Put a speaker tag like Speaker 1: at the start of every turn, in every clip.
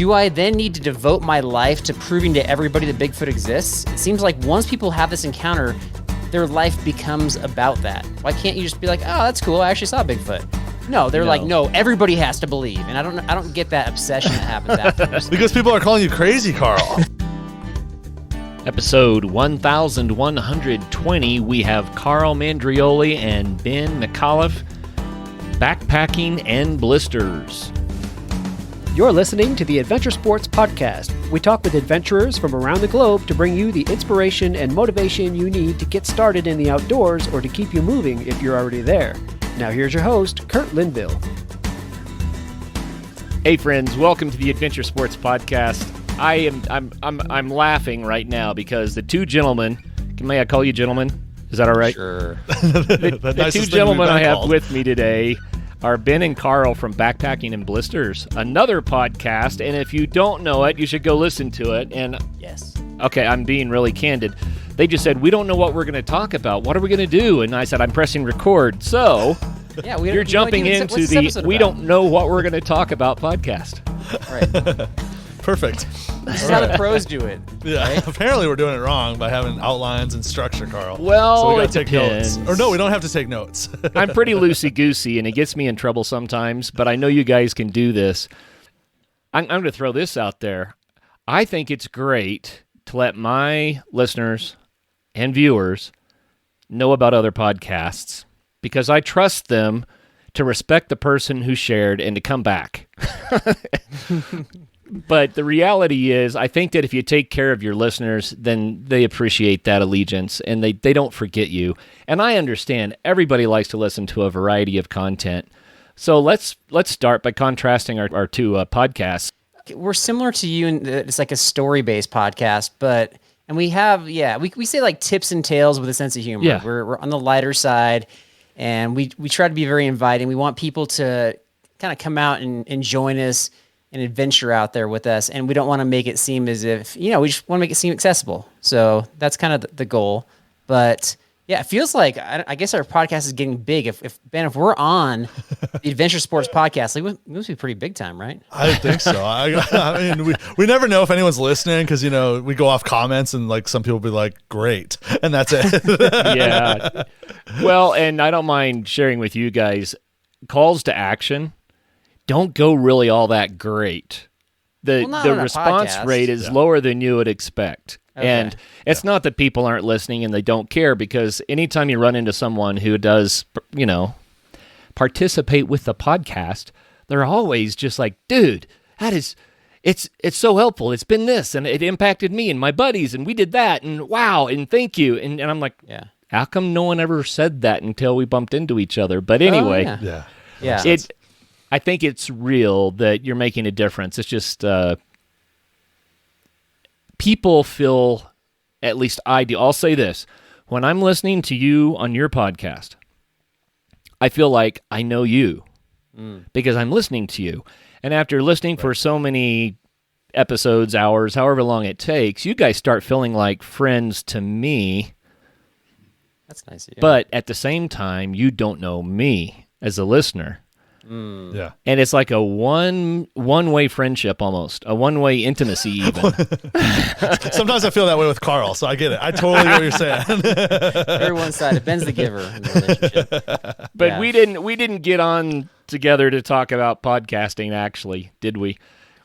Speaker 1: Do I then need to devote my life to proving to everybody that Bigfoot exists? It seems like once people have this encounter, their life becomes about that. Why can't you just be like, oh, that's cool, I actually saw Bigfoot? No, they're like, no, everybody has to believe. And I don't get that obsession that happens afterwards.
Speaker 2: Because people are calling you crazy, Carl.
Speaker 3: Episode 1120, we have Carl Mandrioli and Ben McAuliffe, Backpacking and Blisters.
Speaker 4: You're listening to the Adventure Sports Podcast. We talk with adventurers from around the globe to bring you the inspiration and motivation you need to get started in the outdoors or to keep you moving if you're already there. Now here's your host, Curt Linville.
Speaker 3: Hey friends, welcome to the Adventure Sports Podcast. I'm laughing right now because the two gentlemen, may I call you gentlemen? Is that all right?
Speaker 1: Sure.
Speaker 3: The two gentlemen I have with me today are Ben and Carl from Backpacking and Blisters, another podcast, and if you don't know it, you should go listen to it. And
Speaker 1: yes.
Speaker 3: Okay, I'm being really candid. They just said, we don't know what we're going to talk about. What are we going to do? And I said, I'm pressing record. So
Speaker 1: yeah,
Speaker 3: you're jumping into the we don't know what we're going to talk about podcast.
Speaker 1: Right.
Speaker 2: Perfect.
Speaker 1: This is how the pros do it.
Speaker 2: Yeah,
Speaker 1: right?
Speaker 2: Apparently we're doing it wrong by having outlines and structure, Carl.
Speaker 3: Well,
Speaker 2: so we
Speaker 3: it
Speaker 2: gotta take
Speaker 3: depends.
Speaker 2: notes. Or no, we don't have to take notes.
Speaker 3: I'm pretty loosey-goosey, and it gets me in trouble sometimes, but I know you guys can do this. I'm going to throw this out there. I think it's great to let my listeners and viewers know about other podcasts because I trust them to respect the person who shared and to come back. But the reality is, I think that if you take care of your listeners, then they appreciate that allegiance, and they don't forget you. And I understand everybody likes to listen to a variety of content. So let's start by contrasting our two podcasts.
Speaker 1: We're similar to you in that it's like a story-based podcast, and we have, we say like tips and tales with a sense of humor.
Speaker 3: Yeah.
Speaker 1: We're on the lighter side, and we try to be very inviting. We want people to kind of come out and join us and adventure out there with us, and we don't want to make it seem as if, we just want to make it seem accessible. So that's kind of the goal. But yeah, it feels like, I guess our podcast is getting big. If Ben, if we're on the Adventure Sports Podcast, like, it must be pretty big time, right?
Speaker 2: I think so. I mean, we never know if anyone's listening because, we go off comments and like some people be like, great. And that's it.
Speaker 3: Yeah. Well, and I don't mind sharing with you guys, calls to action don't go really all that great. The response rate is lower than you would expect. Okay. And it's not that people aren't listening and they don't care, because anytime you run into someone who does, participate with the podcast, they're always just like, dude, it's so helpful. It's been this, and it impacted me and my buddies, and we did that, and wow, and thank you. And I'm like, how come no one ever said that until we bumped into each other? But anyway, I think it's real that you're making a difference. It's just people feel, at least I do. I'll say this. When I'm listening to you on your podcast, I feel like I know you because I'm listening to you. And after listening for so many episodes, hours, however long it takes, you guys start feeling like friends to me.
Speaker 1: That's nice of you.
Speaker 3: But at the same time, you don't know me as a listener.
Speaker 2: Yeah,
Speaker 3: and it's like a one-way friendship, almost a one-way intimacy. Even
Speaker 2: sometimes I feel that way with Carl, so I get it. I totally get what you're saying.
Speaker 1: Very one-sided. Ben's the giver in the relationship.
Speaker 3: But we didn't get on together to talk about podcasting. Actually, did we?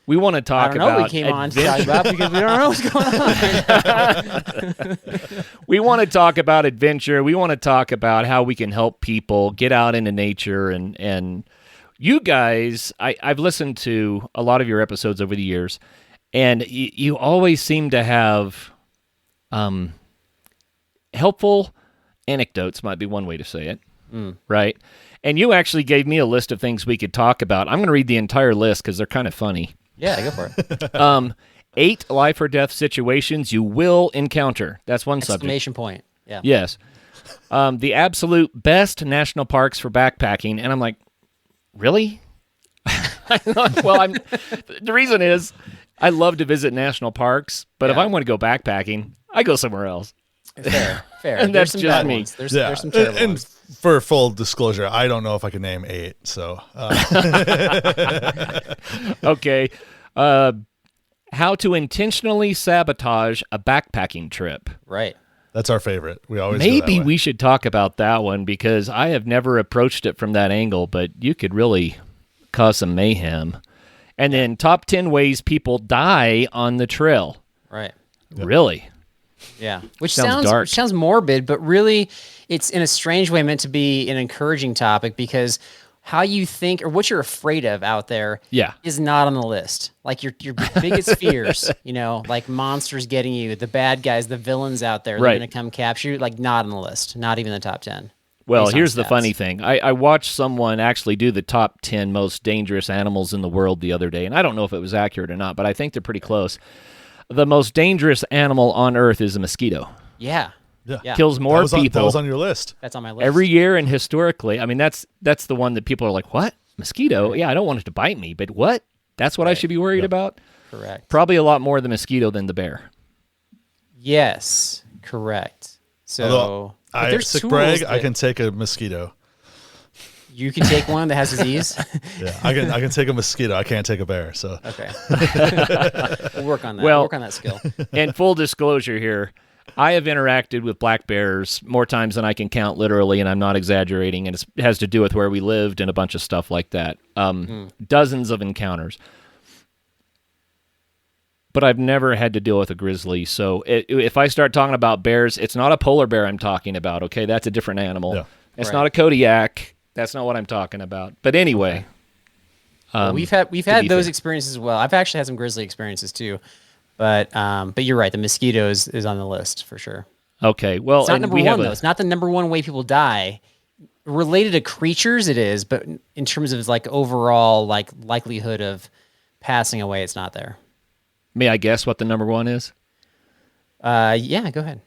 Speaker 3: We want to talk about.
Speaker 1: We came on to talk about because we don't know what's going on.
Speaker 3: We want to talk about adventure. We want to talk about how we can help people get out into nature and. You guys, I've listened to a lot of your episodes over the years, and you always seem to have helpful anecdotes, might be one way to say it, right? And you actually gave me a list of things we could talk about. I'm going to read the entire list because they're kind of funny.
Speaker 1: Yeah, go for it.
Speaker 3: 8 life or death situations you will encounter. That's one subject.
Speaker 1: Exclamation point. Yeah.
Speaker 3: Yes. The absolute best national parks for backpacking, and I'm like, really? Well, the reason is I love to visit national parks, but if I want to go backpacking, I go somewhere else.
Speaker 1: Fair.
Speaker 3: And that's just me.
Speaker 1: There's some terrible
Speaker 2: and
Speaker 1: ones.
Speaker 2: For full disclosure, I don't know if I can name 8. So
Speaker 3: okay. how to intentionally sabotage a backpacking trip.
Speaker 1: Right.
Speaker 2: That's our favorite. We always go
Speaker 3: Maybe
Speaker 2: that way.
Speaker 3: we should talk about that one because I have never approached it from that angle, but you could really cause some mayhem. And then top 10 ways people die on the trail.
Speaker 1: Right.
Speaker 3: Really?
Speaker 1: Yeah. Which
Speaker 3: Sounds dark.
Speaker 1: Which sounds morbid, but really it's in a strange way meant to be an encouraging topic because how you think or what you're afraid of out there is not on the list. Like your biggest fears, like monsters getting you, the bad guys, the villains out there, they're going to come capture you, like not on the list, not even the top 10.
Speaker 3: Well, here's the funny thing. I watched someone actually do the top 10 most dangerous animals in the world the other day, and I don't know if it was accurate or not, but I think they're pretty close. The most dangerous animal on Earth is a mosquito.
Speaker 1: Yeah.
Speaker 3: Kills more people.
Speaker 2: That was on your list.
Speaker 1: That's on my list.
Speaker 3: Every year and historically. I mean, that's the one that people are like, what? Mosquito? Yeah, I don't want it to bite me, but what? That's what I should be worried about?
Speaker 1: Correct.
Speaker 3: Probably a lot more the mosquito than the bear.
Speaker 1: Yes, correct. So
Speaker 2: Although
Speaker 1: there's
Speaker 2: sick
Speaker 1: tools
Speaker 2: brag,
Speaker 1: that
Speaker 2: I can take a mosquito.
Speaker 1: you can take one that has disease.
Speaker 2: Yeah, I can take a mosquito. I can't take a bear. So
Speaker 1: Okay. We'll work on that.
Speaker 3: Well-
Speaker 1: work on that skill.
Speaker 3: And full disclosure here, I have interacted with black bears more times than I can count literally, and I'm not exaggerating, and it has to do with where we lived and a bunch of stuff like that. Dozens of encounters. But I've never had to deal with a grizzly, so if I start talking about bears, it's not a polar bear I'm talking about, okay? That's a different animal.
Speaker 2: Yeah.
Speaker 3: It's
Speaker 1: Right.
Speaker 3: not a Kodiak. That's not what I'm talking about. But anyway.
Speaker 1: Well, we've had those experiences as well. I've actually had some grizzly experiences too. But you're right. The mosquito is on the list for sure.
Speaker 3: Okay, well,
Speaker 1: It's not
Speaker 3: and
Speaker 1: number
Speaker 3: we
Speaker 1: one
Speaker 3: have
Speaker 1: though. It's not the number one way people die. Related to creatures, it is, but in terms of like overall like likelihood of passing away, it's not there.
Speaker 3: May I guess what the number one is?
Speaker 1: Yeah, go ahead.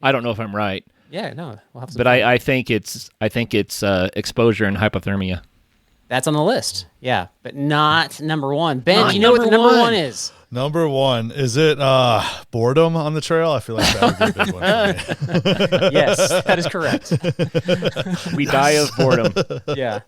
Speaker 3: I don't know if I'm right,
Speaker 1: Yeah, no, we'll have some
Speaker 3: but
Speaker 1: fun.
Speaker 3: I think it's exposure and hypothermia.
Speaker 1: That's on the list. Yeah, but not number one. Ben,
Speaker 3: Not
Speaker 1: do you know what the
Speaker 3: number
Speaker 1: number
Speaker 3: one.
Speaker 1: one is?
Speaker 2: number one, is it boredom on the trail? I feel like that would be a big one for me.
Speaker 1: Yes, that is correct.
Speaker 3: We die of boredom.
Speaker 1: Yeah,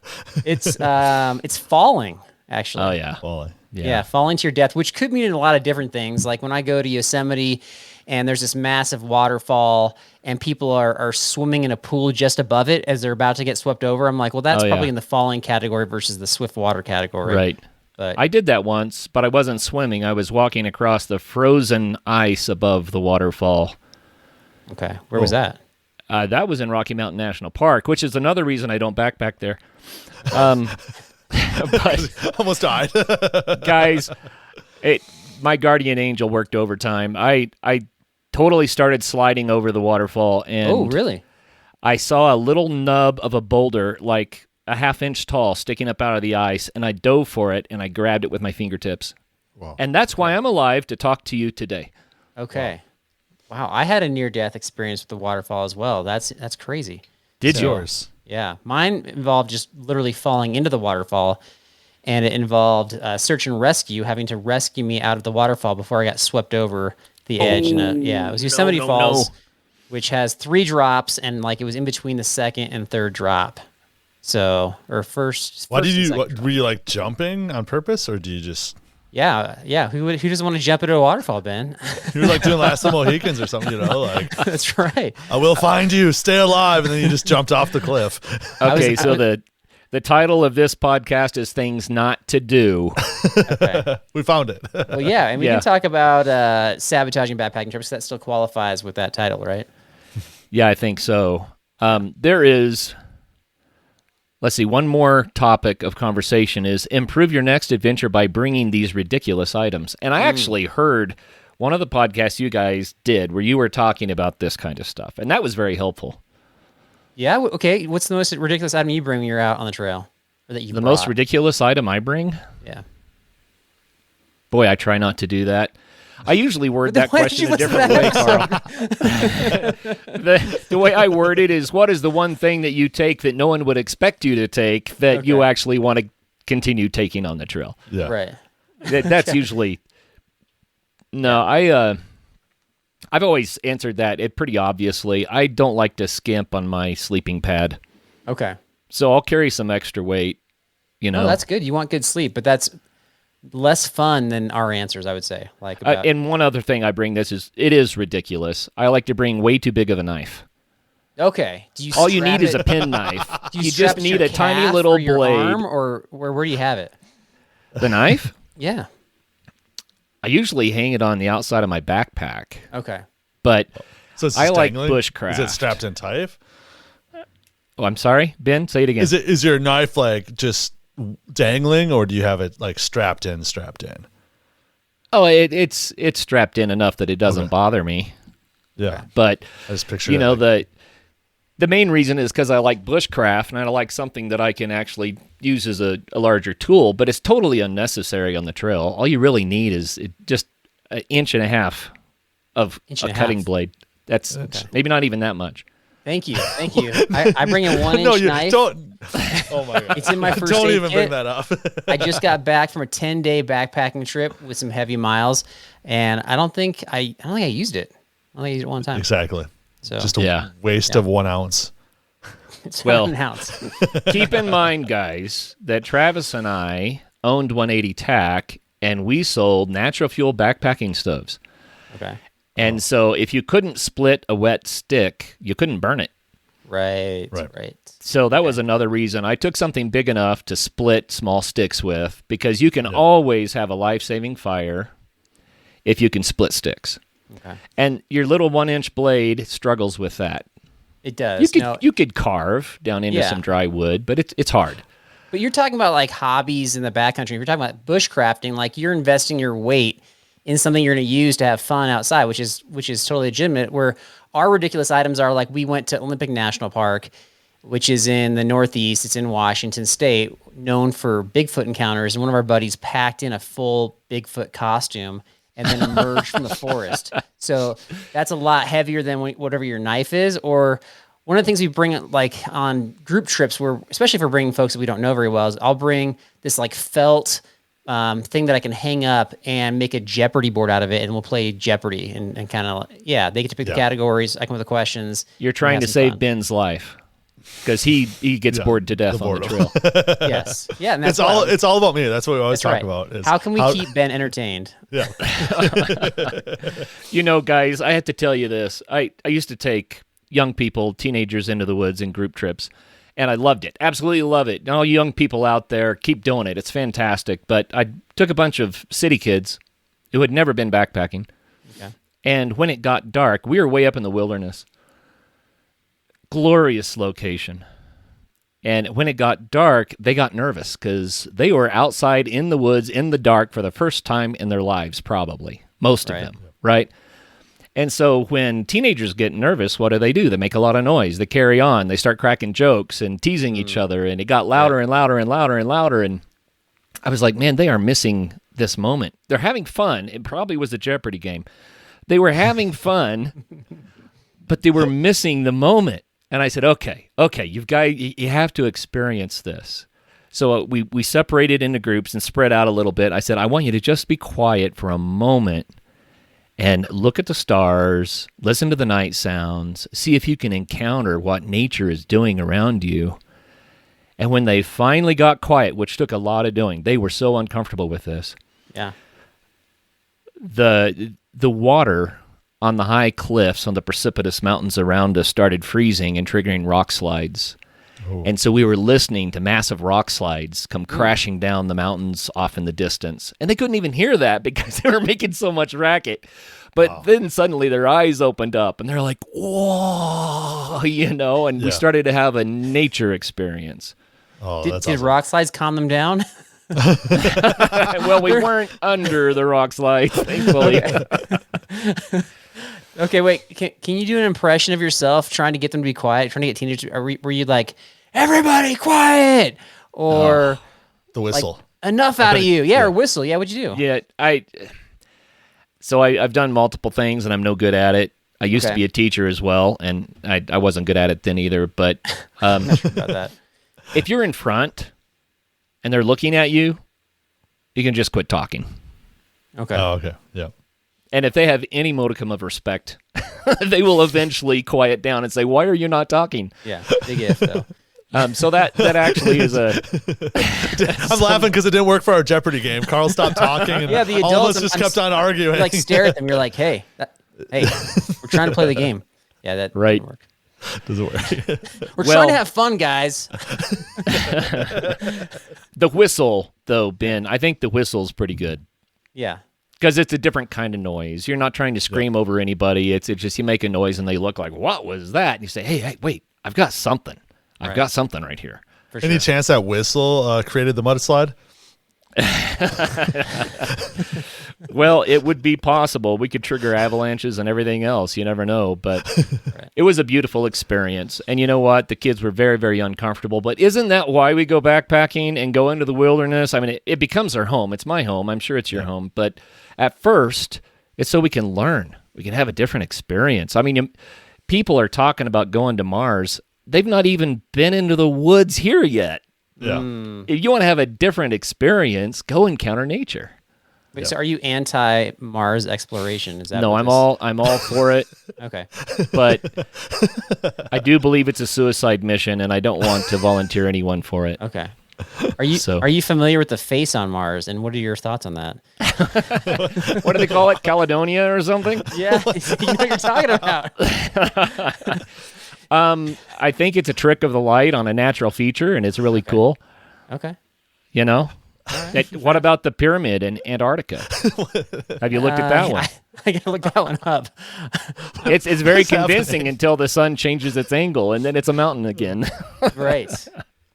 Speaker 1: it's falling actually.
Speaker 3: Oh yeah.
Speaker 2: Falling.
Speaker 1: Yeah, falling to your death, which could mean a lot of different things. Like when I go to Yosemite and there's this massive waterfall and people are swimming in a pool just above it as they're about to get swept over, I'm like, well, that's
Speaker 3: Oh, yeah.
Speaker 1: probably in the falling category versus the swift water category.
Speaker 3: Right.
Speaker 1: But
Speaker 3: I did that once, but I wasn't swimming. I was walking across the frozen ice above the waterfall.
Speaker 1: okay, where was that?
Speaker 3: That was in Rocky Mountain National Park, which is another reason I don't backpack there. But
Speaker 2: Almost died.
Speaker 3: guys, my guardian angel worked overtime. I totally started sliding over the waterfall, and
Speaker 1: Oh, really?
Speaker 3: I saw a little nub of a boulder, like a half-inch tall, sticking up out of the ice, and I dove for it, and I grabbed it with my fingertips.
Speaker 2: Wow.
Speaker 3: And that's why I'm alive to talk to you today.
Speaker 1: Okay. Wow, I had a near-death experience with the waterfall as well. That's crazy.
Speaker 3: Did you?
Speaker 2: Yours.
Speaker 1: Yeah, mine involved just literally falling into the waterfall, and it involved search and rescue, having to rescue me out of the waterfall before I got swept over the edge. And it was Yosemite Falls, which has 3 drops, and like it was in between the second and third drop. So, or first.
Speaker 2: Why
Speaker 1: first
Speaker 2: did
Speaker 1: and
Speaker 2: you?
Speaker 1: second
Speaker 2: What,
Speaker 1: drop.
Speaker 2: were you like jumping on purpose, or do you just?
Speaker 1: Yeah. Who doesn't want to jump into a waterfall, Ben?
Speaker 2: You were like doing Last of the Mohicans or something, like
Speaker 1: That's right.
Speaker 2: I will find you, stay alive, and then you just jumped off the cliff.
Speaker 3: Okay,
Speaker 1: I
Speaker 3: so
Speaker 1: was-
Speaker 3: the title of this podcast is Things Not to Do.
Speaker 1: Okay.
Speaker 2: We found it.
Speaker 1: Well, yeah, and we
Speaker 3: Yeah.
Speaker 1: can talk about sabotaging backpacking trips. That still qualifies with that title, right?
Speaker 3: Yeah, I think so. There is, let's see, one more topic of conversation is improve your next adventure by bringing these ridiculous items. And I actually heard one of the podcasts you guys did where you were talking about this kind of stuff, and that was very helpful.
Speaker 1: Yeah. Okay. What's the most ridiculous item you bring when you're out on the trail, or that you
Speaker 3: The
Speaker 1: brought?
Speaker 3: most ridiculous item I bring?
Speaker 1: Yeah.
Speaker 3: Boy, I try not to do that. I usually word
Speaker 1: Then
Speaker 3: that
Speaker 1: why did you
Speaker 3: question a
Speaker 1: listen to
Speaker 3: different
Speaker 1: that
Speaker 3: way, Carl. The way I word it is, what is the one thing that you take that no one would expect you to take that you
Speaker 1: Okay.
Speaker 3: actually want to continue taking on the trail?
Speaker 2: Yeah.
Speaker 1: Right.
Speaker 3: That's usually... No, I've always answered that pretty obviously. I don't like to skimp on my sleeping pad.
Speaker 1: Okay.
Speaker 3: So I'll carry some extra weight, you know.
Speaker 1: No, that's good. You want good sleep, but that's less fun than our answers, I would say. Like, about,
Speaker 3: and one other thing I bring this is, it is ridiculous. I like to bring way too big of a knife.
Speaker 1: okay. Do you
Speaker 3: All you
Speaker 1: strap
Speaker 3: need is
Speaker 1: it-
Speaker 3: a penknife.
Speaker 1: do
Speaker 3: You
Speaker 1: strap
Speaker 3: just
Speaker 1: it to
Speaker 3: need
Speaker 1: your
Speaker 3: a tiny
Speaker 1: calf
Speaker 3: little
Speaker 1: or your
Speaker 3: blade.
Speaker 1: arm, or where do you have it?
Speaker 3: The knife?
Speaker 1: Yeah.
Speaker 3: I usually hang it on the outside of my backpack,
Speaker 1: Okay.
Speaker 3: but
Speaker 2: So it's
Speaker 3: I
Speaker 2: just
Speaker 3: like
Speaker 2: dangling?
Speaker 3: bushcraft.
Speaker 2: Is it strapped in tight?
Speaker 3: Oh, I'm sorry, Ben. Say it again.
Speaker 2: Is your knife like just dangling, or do you have it like strapped in?
Speaker 3: Oh, it's strapped in enough that it doesn't bother me.
Speaker 2: Yeah.
Speaker 3: But
Speaker 2: I just picture
Speaker 3: you
Speaker 2: it
Speaker 3: know,
Speaker 2: like-
Speaker 3: the main reason is because I like bushcraft and I like something that I can actually use as a larger tool. But it's totally unnecessary on the trail. All you really need is just an inch and a half of
Speaker 1: Inch
Speaker 3: a
Speaker 1: and a
Speaker 3: cutting
Speaker 1: half.
Speaker 3: blade. That's maybe not even that much.
Speaker 1: Thank you. I bring a 1-inch
Speaker 2: no, you
Speaker 1: knife.
Speaker 2: don't. Oh my god!
Speaker 1: It's in my first
Speaker 2: Don't
Speaker 1: aid
Speaker 2: even
Speaker 1: kit.
Speaker 2: bring that up.
Speaker 1: I just got back from a 10-day backpacking trip with some heavy miles, and I don't think I used it. I only used it one time.
Speaker 2: Exactly.
Speaker 1: So
Speaker 2: Just a
Speaker 3: Yeah.
Speaker 2: waste of 1 ounce.
Speaker 1: it's
Speaker 3: well-
Speaker 1: an ounce.
Speaker 3: Keep in mind, guys, that Travis and I owned 180 TAC, and we sold natural fuel backpacking stoves.
Speaker 1: Okay.
Speaker 3: And so if you couldn't split a wet stick, you couldn't burn it.
Speaker 2: Right.
Speaker 1: Right.
Speaker 3: So that was another reason I took something big enough to split small sticks with, because you can always have a life-saving fire if you can split sticks.
Speaker 1: Okay.
Speaker 3: And your little 1-inch blade struggles with that.
Speaker 1: It does.
Speaker 3: You could carve down into
Speaker 1: Yeah.
Speaker 3: some dry wood, but it's hard.
Speaker 1: But you're talking about like hobbies in the backcountry. If you're talking about bushcrafting, like you're investing your weight in something you're going to use to have fun outside, which is totally legitimate. Where our ridiculous items are, like, we went to Olympic National Park, which is in the Northeast. It's in Washington State, known for Bigfoot encounters. And one of our buddies packed in a full Bigfoot costume and then emerged from the forest. So that's a lot heavier than whatever your knife is. Or one of the things we bring, like, on group trips, where, especially if we're bringing folks that we don't know very well, is I'll bring this like felt thing that I can hang up and make a Jeopardy board out of it, and we'll play Jeopardy and kind of, they get to pick the categories. I come up with the questions.
Speaker 3: You're trying to save Ben's life because he gets bored to death on the trail.
Speaker 1: Yes. Yeah. And that's
Speaker 2: It's all about me. That's what we always
Speaker 1: that's
Speaker 2: talk
Speaker 1: right.
Speaker 2: about. Is
Speaker 1: how can we keep Ben entertained?
Speaker 2: Yeah.
Speaker 3: You know, guys, I have to tell you this. I used to take young people, teenagers, into the woods in group trips, and I loved it. Absolutely love it. And all you young people out there, keep doing it. It's fantastic. But I took a bunch of city kids who had never been backpacking, and when it got dark, we were way up in the wilderness. Glorious location. And when it got dark, they got nervous because they were outside in the woods in the dark for the first time in their lives, probably. Most of them, right? And so when teenagers get nervous, what do? They make a lot of noise. They carry on. They start cracking jokes and teasing each other, and it got louder and louder and louder and louder. And I was like, man, they are missing this moment. They're having fun. It probably was a Jeopardy game. They were having fun, but they were missing the moment. And I said, okay, you have to experience this. So we separated into groups and spread out a little bit. I said, I want you to just be quiet for a moment and look at the stars, listen to the night sounds, see if you can encounter what nature is doing around you. And when they finally got quiet, which took a lot of doing, they were so uncomfortable with this.
Speaker 1: Yeah.
Speaker 3: The water on the high cliffs on the precipitous mountains around us started freezing and triggering rock slides. Oh. And so we were listening to massive rock slides come crashing down the mountains off in the distance. And they couldn't even hear that because they were making so much racket. But then suddenly their eyes opened up and they're like, whoa, and we started to have a nature experience.
Speaker 2: Oh,
Speaker 1: Did
Speaker 2: awesome.
Speaker 1: rock slides calm them down?
Speaker 3: Well, we weren't under the rock slides, thankfully.
Speaker 1: Okay, wait. Can you do an impression of yourself trying to get them to be quiet, trying to get teenagers? Were you like, everybody quiet? Or
Speaker 2: the whistle.
Speaker 1: like, enough out of you? Yeah, or whistle. Yeah, what'd you do?
Speaker 3: Yeah, I've done multiple things and I'm no good at it. I used to be a teacher as well, and I wasn't good at it then either. But
Speaker 1: I'm not sure about that.
Speaker 3: if you're in front and they're looking at you, you can just quit talking.
Speaker 1: Okay.
Speaker 2: Oh, okay. Yeah.
Speaker 3: And if they have any modicum of respect, they will eventually quiet down and say, why are you not talking?
Speaker 1: Yeah, big if, though.
Speaker 3: So that actually is a.
Speaker 2: I'm laughing because it didn't work for our Jeopardy game. Carl stopped talking, and
Speaker 1: Yeah, the
Speaker 2: all of
Speaker 1: adults
Speaker 2: us just kept on arguing.
Speaker 1: like stare at them. You're like, hey, we're trying to play the game. Yeah, that
Speaker 3: Right.
Speaker 1: doesn't work.
Speaker 2: Doesn't work.
Speaker 1: We're trying to have fun, guys.
Speaker 3: The whistle, though, Ben, I think the whistle's pretty good.
Speaker 1: Yeah.
Speaker 3: Because it's a different kind of noise. You're not trying to scream over anybody. It's just you make a noise and they look like, what was that? And you say, hey, wait, I've got something. I've got something right here.
Speaker 1: For
Speaker 2: Any
Speaker 1: sure.
Speaker 2: chance that whistle created the mudslide?
Speaker 3: Well, it would be possible. We could trigger avalanches and everything else. You never know. But It was a beautiful experience. And you know what? The kids were very, very uncomfortable. But isn't that why we go backpacking and go into the wilderness? I mean, it becomes our home. It's my home. I'm sure it's your home. But at first, it's so we can learn. We can have a different experience. I mean, people are talking about going to Mars. They've not even been into the woods here yet.
Speaker 2: Yeah.
Speaker 3: If you want to have a different experience, go encounter nature.
Speaker 1: Wait, so are you anti-Mars exploration? Is that
Speaker 3: No,
Speaker 1: what
Speaker 3: I'm all for it,
Speaker 1: Okay.
Speaker 3: but I do believe it's a suicide mission, and I don't want to volunteer anyone for it.
Speaker 1: Okay. Are you familiar with the face on Mars, and what are your thoughts on that?
Speaker 3: What do they call it, Caledonia or something?
Speaker 1: Yeah, you know what you're talking about.
Speaker 3: I think it's a trick of the light on a natural feature, and it's really cool.
Speaker 1: Okay.
Speaker 3: You know. What about the pyramid in Antarctica? Have you looked at that one?
Speaker 1: I gotta look that one up.
Speaker 3: It's very convincing until the sun changes its angle, and then it's a mountain again.
Speaker 1: Right.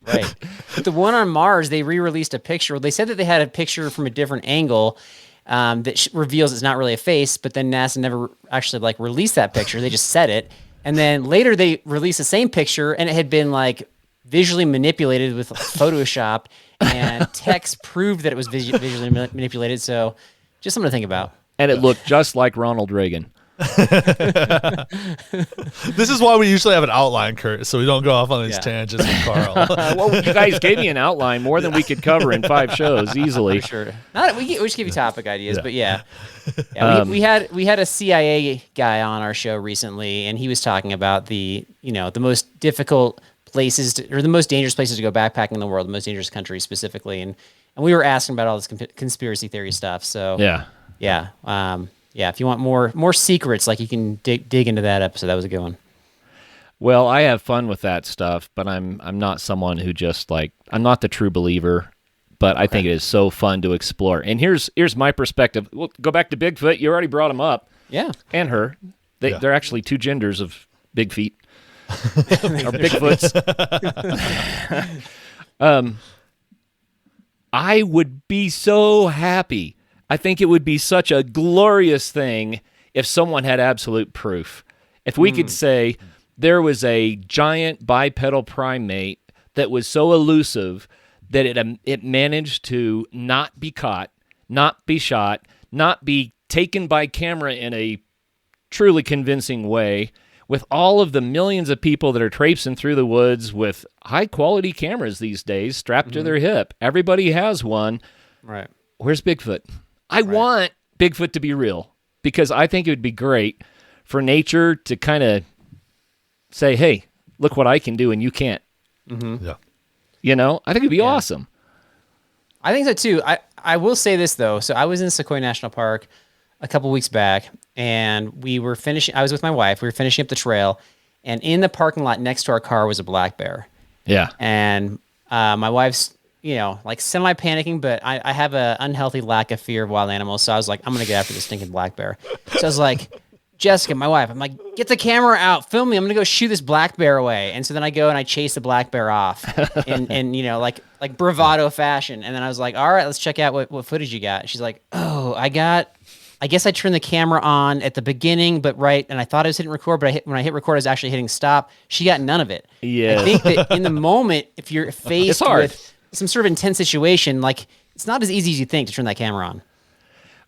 Speaker 1: But the one on Mars, they re-released a picture. They said that they had a picture from a different angle that reveals it's not really a face, but then NASA never actually released that picture. They just said it. And then later they released the same picture, and it had been visually manipulated with Photoshop, and text proved that it was visually manipulated. So just something to think about.
Speaker 3: And it looked just like Ronald Reagan.
Speaker 2: This is why we usually have an outline, Curt, so we don't go off on these tangents with Carl.
Speaker 3: Well, you guys gave me an outline more than we could cover in 5 shows easily.
Speaker 1: For sure. We just give you topic ideas, but yeah. We had a CIA guy on our show recently, and he was talking about the most difficult places or the most dangerous places to go backpacking in the world, the most dangerous countries specifically, and we were asking about all this conspiracy theory stuff. So yeah. If you want more secrets, you can dig into that episode. That was a good one.
Speaker 3: Well, I have fun with that stuff, but I'm not someone who just I'm not the true believer, but I think it is so fun to explore. And here's my perspective. We'll go back to Bigfoot. You already brought him up.
Speaker 1: Yeah.
Speaker 3: And her. They're actually 2 genders of big feet. Or Bigfoots. I would be so happy. I think it would be such a glorious thing if someone had absolute proof. If we could say there was a giant bipedal primate that was so elusive that it managed to not be caught, not be shot, not be taken by camera in a truly convincing way, with all of the millions of people that are traipsing through the woods with high-quality cameras these days strapped to their hip. Everybody has one.
Speaker 1: Right.
Speaker 3: Where's Bigfoot? I want Bigfoot to be real because I think it would be great for nature to kind of say, hey, look what I can do and you can't.
Speaker 1: Mm-hmm.
Speaker 2: Yeah.
Speaker 3: I think it'd be awesome.
Speaker 1: I think so too. I will say this though. So I was in Sequoia National Park a couple weeks back, and I was with my wife. We were finishing up the trail, and in the parking lot next to our car was a black bear.
Speaker 3: Yeah.
Speaker 1: And my wife's, semi panicking, but I have an unhealthy lack of fear of wild animals. So I was like, I'm going to get after this stinking black bear. So I was like, Jessica, my wife, I'm like, get the camera out, film me. I'm going to go shoot this black bear away. And so then I go and I chase the black bear off in like bravado fashion. And then I was like, all right, let's check out what footage you got. She's like, oh, I guess I turned the camera on at the beginning, and I thought I was hitting record, but when I hit record, I was actually hitting stop. She got none of it.
Speaker 3: Yeah.
Speaker 1: I think that in the moment, if you're faced with some sort of intense situation, it's not as easy as you think to turn that camera on.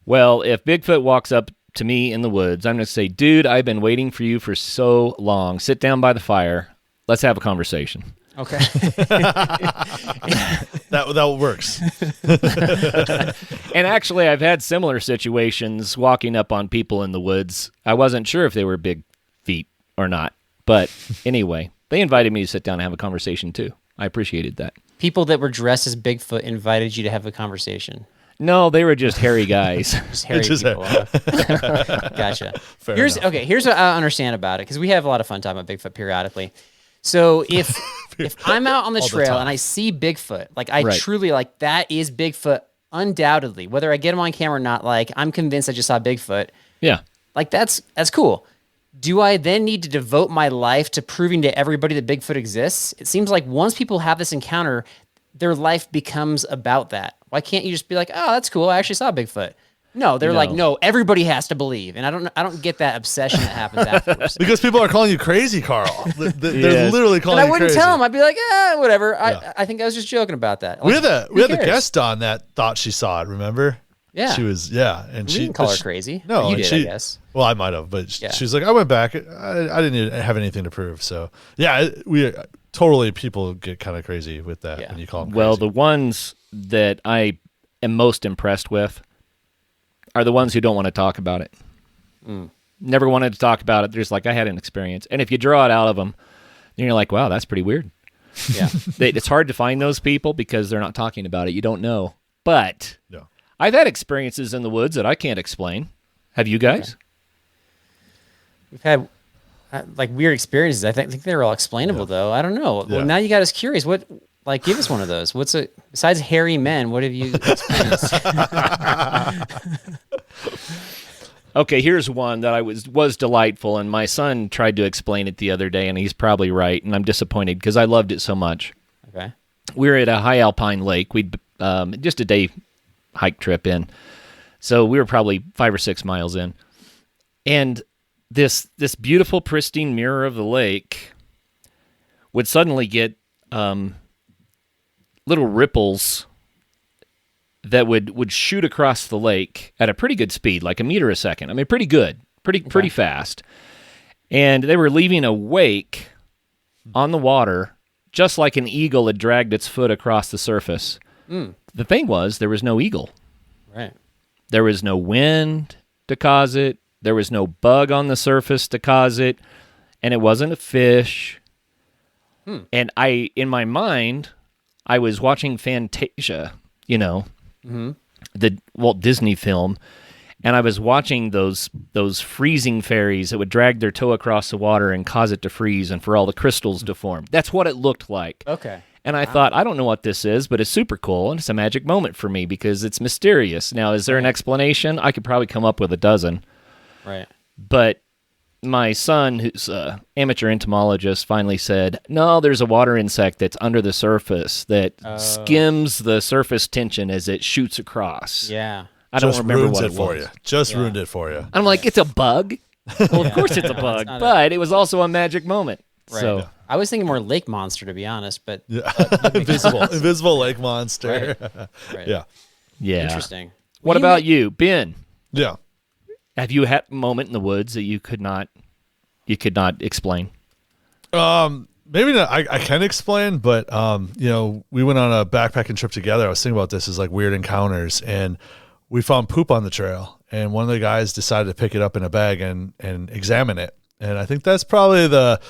Speaker 3: Well, if Bigfoot walks up to me in the woods, I'm going to say, dude, I've been waiting for you for so long. Sit down by the fire. Let's have a conversation.
Speaker 1: Okay.
Speaker 2: That works.
Speaker 3: And actually, I've had similar situations walking up on people in the woods. I wasn't sure if they were big feet or not. But anyway, They invited me to sit down and have a conversation too. I appreciated that.
Speaker 1: People that were dressed as Bigfoot invited you to have a conversation.
Speaker 3: No, they were just hairy guys.
Speaker 1: Just hairy people. Gotcha.
Speaker 2: Enough.
Speaker 1: Here's what I understand about it, because we have a lot of fun talking about Bigfoot periodically. So if I'm out on the trail and I see Bigfoot, like I truly like that is Bigfoot undoubtedly, whether I get him on camera or not, like I'm convinced I just saw Bigfoot.
Speaker 3: Yeah.
Speaker 1: Like that's cool. Do I then need to devote my life to proving to everybody that Bigfoot exists? It seems like once people have this encounter, their life becomes about that. Why can't you just be like, oh, that's cool, I actually saw Bigfoot? No, they're like, no, everybody has to believe, and I don't get that obsession that happens afterwards.
Speaker 2: Because people are calling you crazy, Carl. They're literally calling
Speaker 1: and
Speaker 2: you
Speaker 1: I wouldn't
Speaker 2: crazy.
Speaker 1: tell them. I'd be like, whatever. Yeah. I think I was just joking about that. Like,
Speaker 2: we had the guest on that thought she saw it. Remember?
Speaker 1: Yeah.
Speaker 2: She was and
Speaker 1: she didn't call her crazy.
Speaker 2: No,
Speaker 1: you did, I guess.
Speaker 2: Well, I might have, but she was like, I went back. I didn't have anything to prove. So yeah, we totally people get kind of crazy with that when you call them crazy.
Speaker 3: Well, the ones that I am most impressed with are the ones who don't want to talk about it. Never wanted to talk about it. There's like, I had an experience. And if you draw it out of them, then you're like, wow, that's pretty weird.
Speaker 1: Yeah.
Speaker 3: It's hard to find those people because they're not talking about it. You don't know. But I've had experiences in the woods that I can't explain. Have you guys?
Speaker 1: Okay. We've had like weird experiences. I think they're all explainable though. I don't know.
Speaker 2: Yeah.
Speaker 1: Well, now you got us curious. What, like, give us one of those. Besides hairy men, what have you experienced?
Speaker 3: Okay, here's one that I was delightful, and my son tried to explain it the other day, and he's probably right, and I'm disappointed because I loved it so much.
Speaker 1: Okay.
Speaker 3: We were at a high alpine lake. We'd just a day hike trip in, so we were probably 5 or 6 miles in, and this beautiful pristine mirror of the lake would suddenly get little ripples that would shoot across the lake at a pretty good speed, like a meter a second. I mean, pretty good, pretty fast. And they were leaving a wake on the water, just like an eagle had dragged its foot across the surface. The thing was, there was no eagle.
Speaker 1: Right.
Speaker 3: There was no wind to cause it. There was no bug on the surface to cause it. And it wasn't a fish. And in my mind, I was watching Fantasia, the Walt Disney film, and I was watching those freezing fairies that would drag their toe across the water and cause it to freeze and for all the crystals to form. That's what it looked like.
Speaker 1: Okay.
Speaker 3: And I thought, I don't know what this is, but it's super cool, and it's a magic moment for me because it's mysterious. Now, is there an explanation? I could probably come up with a dozen.
Speaker 1: Right.
Speaker 3: But my son, who's an amateur entomologist, finally said, no, there's a water insect that's under the surface that skims the surface tension as it shoots across.
Speaker 1: Yeah.
Speaker 3: I don't remember what it was.
Speaker 2: for you. Just ruined it for you.
Speaker 3: I'm like, it's a bug? Well, of course it's a bug, but it was also a magic moment.
Speaker 1: Right.
Speaker 3: So
Speaker 1: I was thinking more lake monster, to be honest, but
Speaker 2: Invisible lake monster.
Speaker 1: right.
Speaker 3: yeah.
Speaker 1: Interesting.
Speaker 3: What about you, Ben?
Speaker 2: Yeah.
Speaker 3: Have you had a moment in the woods that you could not explain?
Speaker 2: Maybe not. I can explain, but we went on a backpacking trip together. I was thinking about this as like weird encounters, and we found poop on the trail, and one of the guys decided to pick it up in a bag and examine it. And I think that's probably the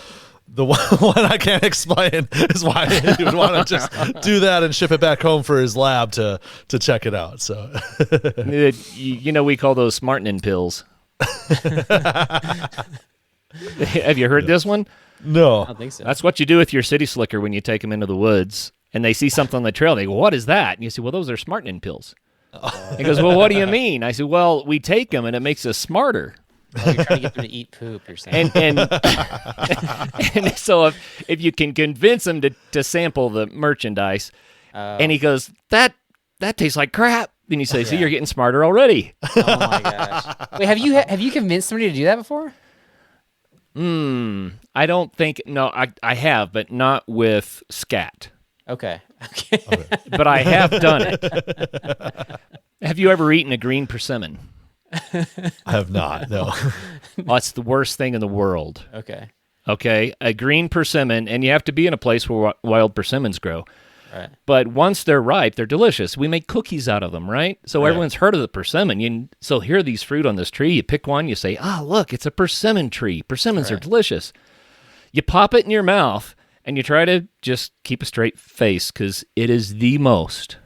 Speaker 2: one I can't explain is why he would want to just do that and ship it back home for his lab to check it out. So,
Speaker 3: we call those smartening pills. Have you heard this one?
Speaker 2: No,
Speaker 1: I don't think so.
Speaker 3: That's what you do with your city slicker when you take them into the woods and they see something on the trail. They go, "What is that?" And you say, "Well, those are smartening pills." He goes, "Well, what do you mean?" I said, "Well, we take them and it makes us smarter."
Speaker 1: Oh, you're trying to get them to eat poop, you're saying.
Speaker 3: And so if you can convince him to sample the merchandise, and he goes, that tastes like crap. Then you say, "See, you're getting smarter already."
Speaker 1: Oh my gosh! Wait, have you convinced somebody to do that before?
Speaker 3: I don't think. No, I have, but not with scat.
Speaker 1: Okay.
Speaker 3: But I have done it. Have you ever eaten a green persimmon?
Speaker 2: I have not. No.
Speaker 3: Oh, it's the worst thing in the world.
Speaker 1: Okay.
Speaker 3: A green persimmon, and you have to be in a place where wild persimmons grow.
Speaker 1: Right.
Speaker 3: But once they're ripe, they're delicious. We make cookies out of them, right? So everyone's heard of the persimmon. So here are these fruit on this tree. You pick one, you say, look, it's a persimmon tree. Persimmons are delicious. You pop it in your mouth, and you try to just keep a straight face, because it is the most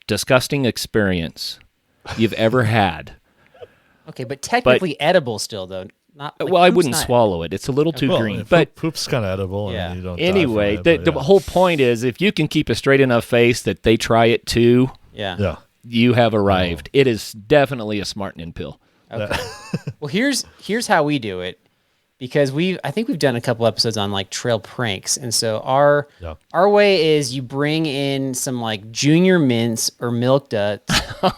Speaker 3: disgusting experience you've ever had.
Speaker 1: Okay, but technically edible still, though. Not like,
Speaker 3: Well, I
Speaker 1: poop's
Speaker 3: wouldn't
Speaker 1: not-
Speaker 3: swhaw it. It's a little too green. But
Speaker 2: poop's kind of edible.
Speaker 1: Yeah.
Speaker 2: And you don't die
Speaker 3: anyway,
Speaker 2: from it,
Speaker 3: the
Speaker 2: but
Speaker 3: whole point is, if you can keep a straight enough face that they try it too,
Speaker 1: Yeah.
Speaker 3: you have arrived. It is definitely a smartening pill.
Speaker 1: Okay. Well, here's how we do it, because I think we've done a couple episodes on like trail pranks, and so our way is you bring in some like junior mints or milk duds,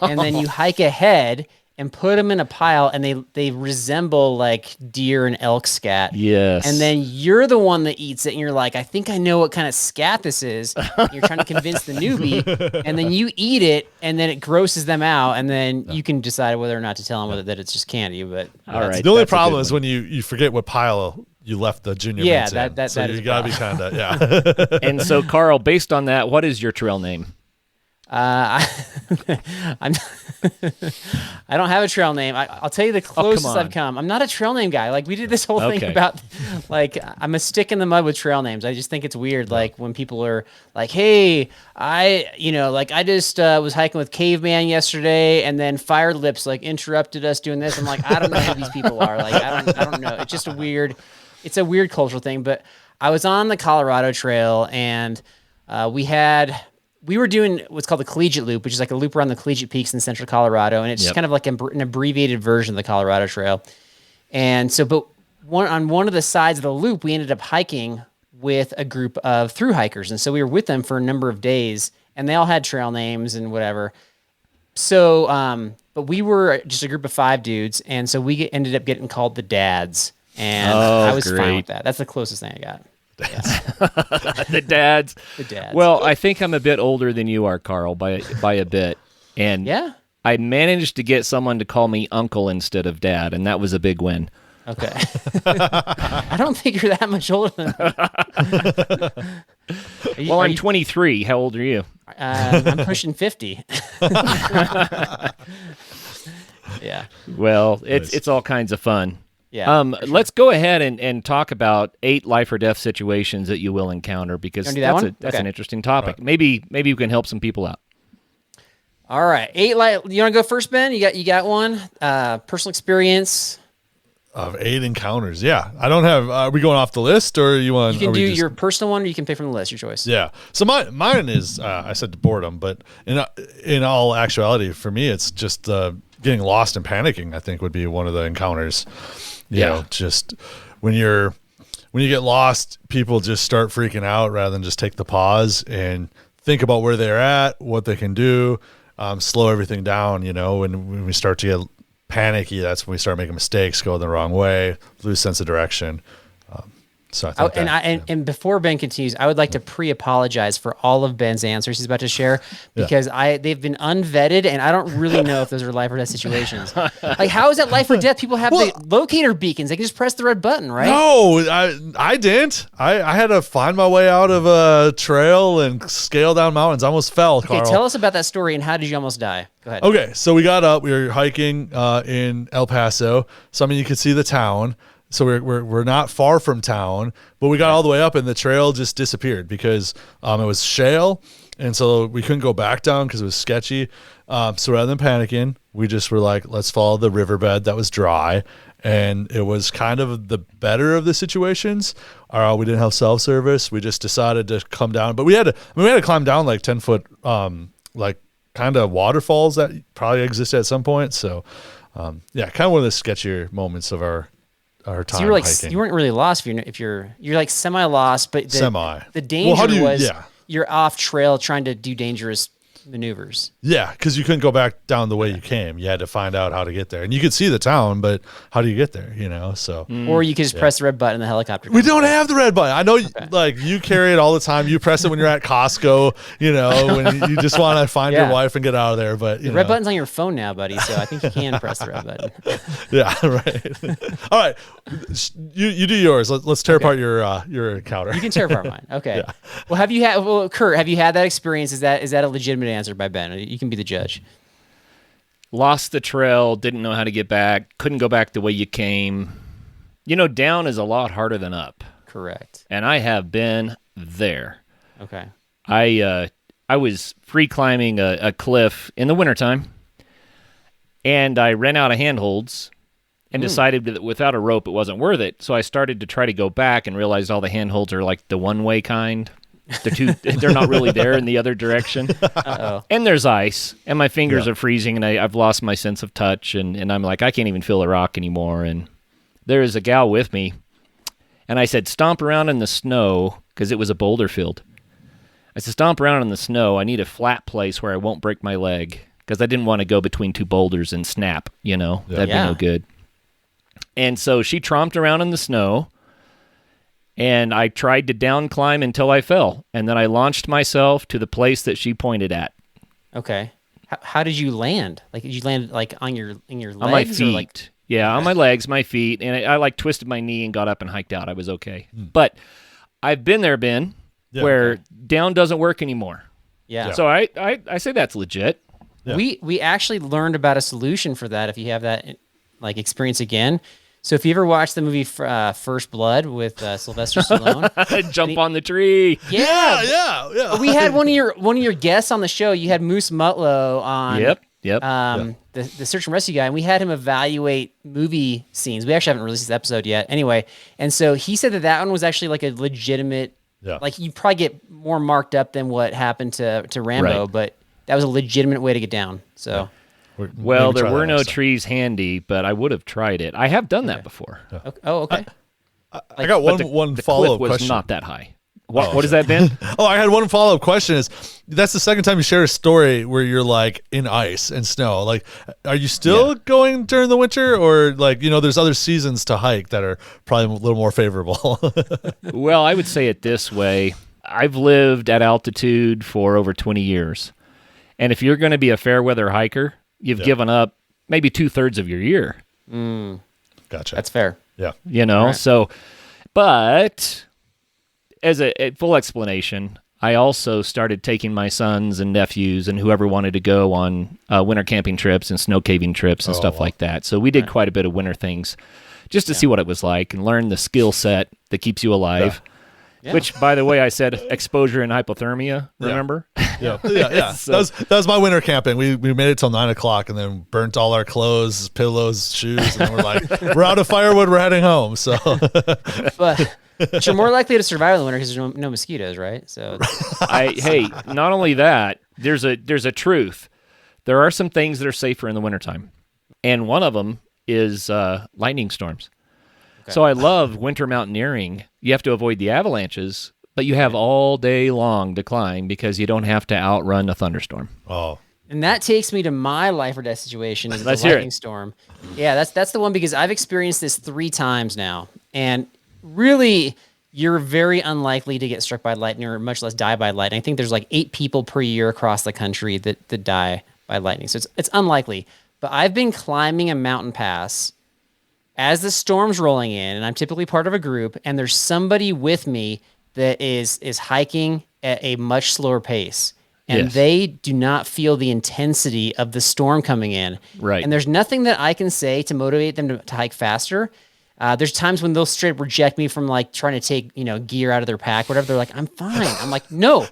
Speaker 1: and then you hike ahead and put them in a pile, and they resemble like deer and elk scat.
Speaker 3: Yes.
Speaker 1: And then you're the one that eats it, and you're like, I think I know what kind of scat this is. You're trying to convince the newbie, and then you eat it, and then it grosses them out, and then you can decide whether or not to tell them that it's just candy. But
Speaker 3: All right.
Speaker 2: the only
Speaker 3: that's a
Speaker 2: problem
Speaker 3: good
Speaker 2: is
Speaker 3: one.
Speaker 2: when you forget what pile you left the junior
Speaker 1: Yeah,
Speaker 2: mints in.
Speaker 1: that
Speaker 2: So
Speaker 1: is
Speaker 2: you
Speaker 1: a
Speaker 2: gotta be kind of
Speaker 3: And so, Carl, based on that, what is your trail name?
Speaker 1: I don't have a trail name. I'll tell you the closest
Speaker 3: on.
Speaker 1: I've come. I'm not a trail name guy. Like we did this whole thing
Speaker 3: Okay.
Speaker 1: about, like I'm a stick in the mud with trail names. I just think it's weird. Like when people are like, "Hey, I just was hiking with Caveman yesterday, and then Fire Lips like interrupted us doing this." I'm like, I don't know who these people are. Like I don't know. It's just it's a weird cultural thing. But I was on the Colorado Trail, and we were doing what's called the Collegiate Loop, which is like a loop around the Collegiate Peaks in central Colorado. And it's just kind of like an abbreviated version of the Colorado Trail. And so, but on one of the sides of the loop, we ended up hiking with a group of thru hikers. And so we were with them for a number of days, and they all had trail names and whatever. So, but we were just a group of 5 dudes. And so we ended up getting called the Dads. And I was fine
Speaker 3: great.
Speaker 1: with that. That's the closest thing I got.
Speaker 3: The dads.
Speaker 1: The dads.
Speaker 3: Well, I think I'm a bit older than you are, Carl, by a bit. And
Speaker 1: Yeah?
Speaker 3: I managed to get someone to call me uncle instead of dad, and that was a big win.
Speaker 1: Okay. I don't think you're that much older than me.
Speaker 3: Well, I'm 23. How old are you?
Speaker 1: I'm pushing 50. Yeah.
Speaker 3: Well, it's all kinds of fun.
Speaker 1: Yeah.
Speaker 3: Let's go ahead and talk about 8 life or death situations that you will encounter, because
Speaker 1: wanna do that one?
Speaker 3: that's
Speaker 1: Okay.
Speaker 3: an interesting topic. Maybe you can help some people out.
Speaker 1: All right. 8 you want to go first, Ben? You got one? Personal experience.
Speaker 2: of 8 encounters. Yeah, I don't have. Are we going off the list, or you want?
Speaker 1: You can
Speaker 2: are we
Speaker 1: do
Speaker 2: just-
Speaker 1: your personal one, or you can pick from the list. Your choice.
Speaker 2: Yeah. So mine is I said boredom, but in all actuality, for me, it's just getting lost and panicking. I think would be one of the encounters. You know, just when you get lost, people just start freaking out rather than just take the pause and think about where they're at, what they can do, slow everything down. You know, when we start to get panicky, that's when we start making mistakes, go the wrong way, lose sense of direction. So I think
Speaker 1: and before Ben continues, I would like to pre-apologize for all of Ben's answers he's about to share, because they've been unvetted, and I don't really know if those are life or death situations. Like, how is that life or death? People have the locator beacons; they can just press the red button, right?
Speaker 2: No, I didn't. I had to find my way out of a trail and scale down mountains. I almost fell,
Speaker 1: Okay,
Speaker 2: Carl.
Speaker 1: tell us about that story and how did you almost die? Go ahead.
Speaker 2: Okay, so we got up. We were hiking in El Paso. So I mean, you could see the town. So we're not far from town, but we got all the way up and the trail just disappeared because it was shale, and so we couldn't go back down because it was sketchy. So rather than panicking, we just were like, let's follow the riverbed that was dry, and it was kind of the better of the situations. We didn't have self-service. We just decided to come down, but we had to climb down like 10-foot like kind of waterfalls that probably existed at some point. So kind of one of the sketchier moments of our time
Speaker 1: So you were like
Speaker 2: hiking.
Speaker 1: you weren't really lost if you're like semi-lost, but the danger was you're off trail trying to do dangerous maneuvers.
Speaker 2: Yeah, because you couldn't go back down the way you came. You had to find out how to get there, and you could see the town, but how do you get there? You know, so
Speaker 1: Or you could just press the red button and the helicopter.
Speaker 2: we don't have the red button. I know, like you carry it all the time. You press it when you're at Costco. You know, when you just want to find your wife and get out of there. But
Speaker 1: The red button's on your phone now, buddy, so I think you can press the red button.
Speaker 2: Yeah, right. All right, you do yours. Let's tear apart your encounter.
Speaker 1: You can tear apart mine. Okay. Well, Curt, have you had that experience? Is that a legitimate answer by Ben? You can be the judge.
Speaker 3: Lost the trail, didn't know how to get back, couldn't go back the way you came. You know, down is a lot harder than up.
Speaker 1: Correct.
Speaker 3: And I have been there.
Speaker 1: Okay.
Speaker 3: I was free climbing a cliff in the wintertime, and I ran out of handholds and decided that without a rope it wasn't worth it. So I started to try to go back and realized all the handholds are like the one-way kind. They're not really there in the other direction.
Speaker 1: Uh-oh.
Speaker 3: And there's ice, and my fingers are freezing, and I've lost my sense of touch, and I'm like, I can't even feel a rock anymore. And there is a gal with me, and I said, stomp around in the snow, because it was a boulder field. I said, stomp around in the snow. I need a flat place where I won't break my leg, because I didn't want to go between two boulders and snap, That'd be no good. And so she tromped around in the snow, and I tried to down climb until I fell, and then I launched myself to the place that she pointed at.
Speaker 1: Okay. How did you land? Like, did you land like in your legs?
Speaker 3: On my feet.
Speaker 1: Or like...
Speaker 3: Yeah, on my legs, my feet, and I like twisted my knee and got up and hiked out. I was okay. But I've been there, Ben, where down doesn't work anymore.
Speaker 1: Yeah.
Speaker 3: So I say that's legit.
Speaker 2: Yeah.
Speaker 1: We actually learned about a solution for that if you have that like experience again. So if you ever watched the movie First Blood with Sylvester Stallone,
Speaker 3: Jump on the tree.
Speaker 1: Yeah. We had one of your guests on the show. You had Moose Mutlow on.
Speaker 3: Yep.
Speaker 1: The search and rescue guy, and we had him evaluate movie scenes. We actually haven't released this episode yet. Anyway, and so he said that one was actually like a legitimate.
Speaker 2: Yeah.
Speaker 1: Like you probably get more marked up than what happened to Rambo,
Speaker 3: Right.
Speaker 1: But that was a legitimate way to get down. So.
Speaker 3: Well, there were no trees handy, but I would have tried it. I have done that before.
Speaker 2: Yeah.
Speaker 1: Okay. Oh, okay.
Speaker 2: I got one
Speaker 3: The
Speaker 2: follow-up
Speaker 3: cliff was
Speaker 2: question.
Speaker 3: not that high. What is that, Ben?
Speaker 2: I had one follow-up question. That's the second time you share a story where you're like in ice and snow. Like, are you still going during the winter, or like there's other seasons to hike that are probably a little more favorable?
Speaker 3: Well, I would say it this way. I've lived at altitude for over 20 years. And if you're going to be a fair weather hiker, you've given up maybe 2/3 of your year.
Speaker 2: Gotcha.
Speaker 1: That's fair.
Speaker 2: Yeah.
Speaker 1: Right.
Speaker 3: So, but as a full explanation, I also started taking my sons and nephews and whoever wanted to go on winter camping trips and snow caving trips and stuff like that. So we did quite a bit of winter things just to see what it was like and learn the skill set that keeps you alive.
Speaker 1: Yeah.
Speaker 3: Which, by the way, I said exposure and hypothermia, remember?
Speaker 2: Yeah.
Speaker 3: So-
Speaker 2: that was my winter camping. We made it till 9:00 and then burnt all our clothes, pillows, shoes, and then we're like, we're out of firewood, we're heading home. So,
Speaker 1: But you're more likely to survive in the winter because there's no mosquitoes, right? So
Speaker 3: Hey, not only that, there's a truth. There are some things that are safer in the wintertime, and one of them is lightning storms. Okay. So I love winter mountaineering. You have to avoid the avalanches, but you have all day long to climb because you don't have to outrun a thunderstorm.
Speaker 2: oh,
Speaker 1: and that takes me to my life or death situation is the
Speaker 3: Let's hear
Speaker 1: lightning
Speaker 3: it.
Speaker 1: storm. Yeah, that's the one because I've experienced this 3 times now, and really, you're very unlikely to get struck by lightning or much less die by lightning. I think there's like 8 people per year across the country that die by lightning, so it's unlikely. But I've been climbing a mountain pass as the storm's rolling in, and I'm typically part of a group, and there's somebody with me that is hiking at a much slower pace. And they do not feel the intensity of the storm coming in.
Speaker 3: Right.
Speaker 1: And there's nothing that I can say to motivate them to hike faster. There's times when they'll straight reject me from like trying to take, gear out of their pack, whatever. They're like, I'm fine. I'm like, no,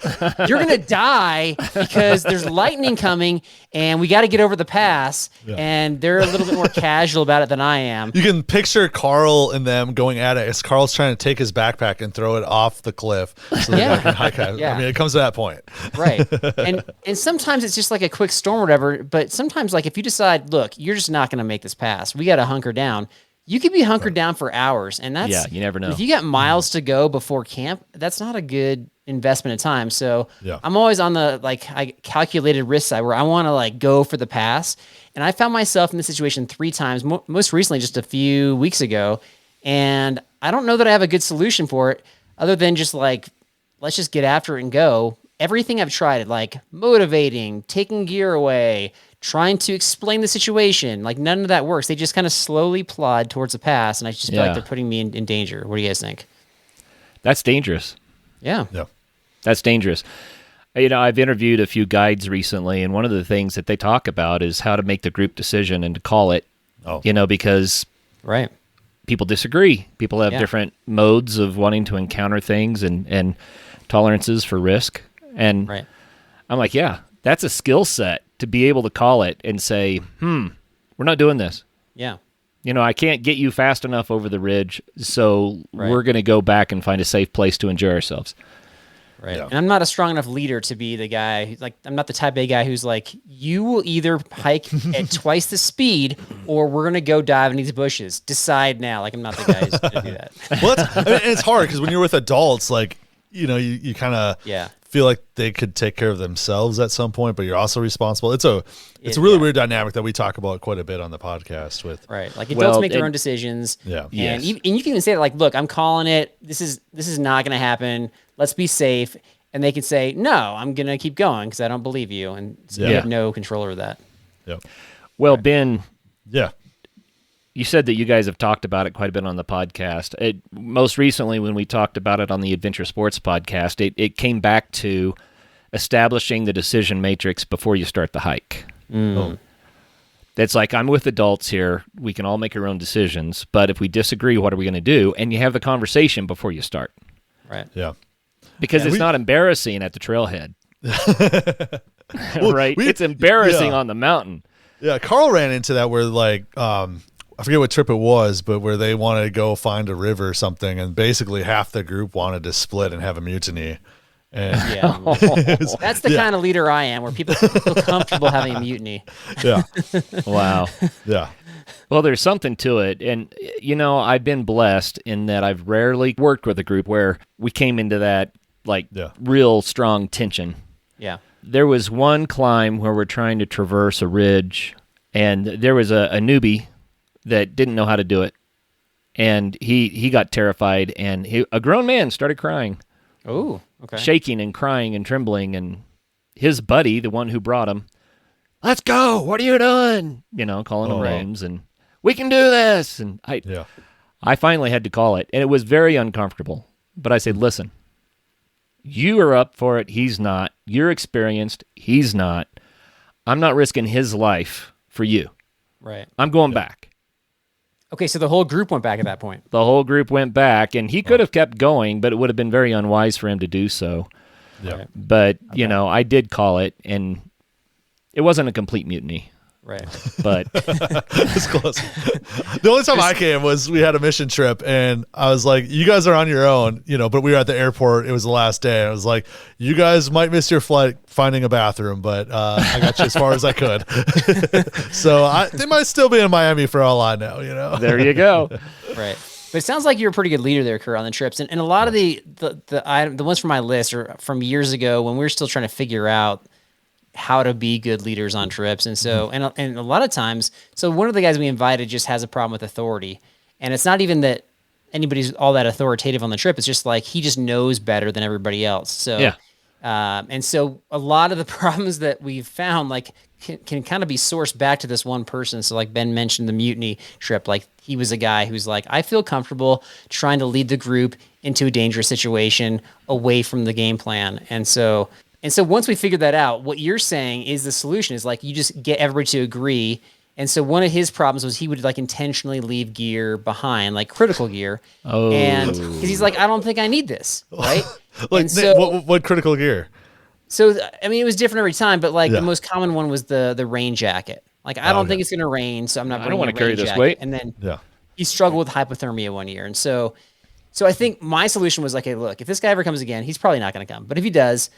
Speaker 1: you're going to die because there's lightning coming and we got to get over the pass. Yeah. And they're a little bit more casual about it than I am.
Speaker 2: You can picture Carl and them going at it as Carl's trying to take his backpack and throw it off the cliff. So they can hike out. Yeah. I mean, it comes to that point.
Speaker 1: Right. And sometimes it's just like a quick storm or whatever. But sometimes like if you decide, look, you're just not going to make this pass. We got to hunker down. You could be hunkered down for hours, and that's
Speaker 3: you never know.
Speaker 1: If you got miles to go before camp, that's not a good investment of time. So I'm always on the I calculated risk side where I want to go for the pass. And I found myself in this situation 3 times, most recently just a few weeks ago, and I don't know that I have a good solution for it other than just let's just get after it and go. Everything I've tried, motivating, taking gear away, trying to explain the situation, none of that works. They just kind of slowly plod towards the pass, and I just feel like they're putting me in danger. What do you guys think?
Speaker 3: That's dangerous.
Speaker 1: Yeah.
Speaker 3: That's dangerous. I've interviewed a few guides recently, and one of the things that they talk about is how to make the group decision and to call it, because people disagree. People have different modes of wanting to encounter things and tolerances for risk. And I'm like, yeah, that's a skill set to be able to call it and say, we're not doing this.
Speaker 1: Yeah.
Speaker 3: I can't get you fast enough over the ridge, so we're going to go back and find a safe place to enjoy ourselves.
Speaker 1: Right. Yeah. And I'm not a strong enough leader to be the guy, I'm not the type A guy who's like, you will either hike at twice the speed or we're going to go dive in these bushes. Decide now. I'm not the guy who's going to do that.
Speaker 2: Well, and it's hard because when you're with adults, you kind of feel like they could take care of themselves at some point, but you're also responsible. It's a really weird dynamic that we talk about quite a bit on the podcast with.
Speaker 1: Right. Adults make their own decisions.
Speaker 2: Yeah.
Speaker 1: And you can even say that, look, I'm calling it. This is not going to happen. Let's be safe. And they can say, no, I'm going to keep going because I don't believe you. And so you have no control over that.
Speaker 2: Yeah.
Speaker 3: Well, Ben.
Speaker 2: Yeah.
Speaker 3: You said that you guys have talked about it quite a bit on the podcast. Most recently, when we talked about it on the Adventure Sports Podcast, it came back to establishing the decision matrix before you start the hike. That's I'm with adults here. We can all make our own decisions, but if we disagree, what are we going to do? And you have the conversation before you start.
Speaker 1: Right.
Speaker 2: Yeah.
Speaker 3: Because it's not embarrassing at the trailhead. Right? It's embarrassing on the mountain.
Speaker 2: Yeah, Carl ran into that where I forget what trip it was, but where they wanted to go find a river or something, and basically half the group wanted to split and have a mutiny. And
Speaker 1: that's the kind of leader I am, where people feel comfortable having a mutiny.
Speaker 2: Yeah.
Speaker 3: Wow.
Speaker 2: Yeah.
Speaker 3: Well, there's something to it. And, I've been blessed in that I've rarely worked with a group where we came into that, real strong tension.
Speaker 1: Yeah.
Speaker 3: There was one climb where we're trying to traverse a ridge, and there was a newbie that didn't know how to do it. And he got terrified, and a grown man started crying.
Speaker 1: Oh, okay.
Speaker 3: Shaking and crying and trembling, and his buddy, the one who brought him, let's go, what are you doing? Calling him names, and we can do this. And I finally had to call it, and it was very uncomfortable. But I said, listen, you are up for it, he's not. You're experienced, he's not. I'm not risking his life for you.
Speaker 1: Right.
Speaker 3: I'm going back.
Speaker 1: Okay, so the whole group went back at that point.
Speaker 3: The whole group went back, and he could have kept going, but it would have been very unwise for him to do so.
Speaker 2: Yeah.
Speaker 3: But, I did call it, and it wasn't a complete mutiny.
Speaker 1: Right.
Speaker 3: But
Speaker 2: it's close. The only time I came was we had a mission trip, and I was like, you guys are on your own, but we were at the airport. It was the last day. I was like, you guys might miss your flight finding a bathroom, but I got you as far as I could. So they might still be in Miami for all I know,
Speaker 3: There you go.
Speaker 1: Right. But it sounds like you're a pretty good leader there, Curt, on the trips. And a lot of the ones from my list are from years ago when we were still trying to figure out how to be good leaders on trips. And so, and a lot of times, so one of the guys we invited just has a problem with authority. And it's not even that anybody's all that authoritative on the trip. It's just he just knows better than everybody else. So, and so a lot of the problems that we've found, can kind of be sourced back to this one person. So Ben mentioned the mutiny trip. He was a guy who's I feel comfortable trying to lead the group into a dangerous situation away from the game plan. And so once we figured that out, what you're saying is the solution is you just get everybody to agree. And so one of his problems was he would intentionally leave gear behind, critical gear.
Speaker 3: Oh.
Speaker 1: And because he's I don't think I need this, right?
Speaker 2: What critical gear?
Speaker 1: So, it was different every time, but the most common one was the rain jacket. I don't think it's going to rain, so I'm not bringing a rain jacket. I don't want to carry this weight. And then he struggled with hypothermia one year. And so I think my solution was hey, look, if this guy ever comes again, he's probably not going to come. But if he does,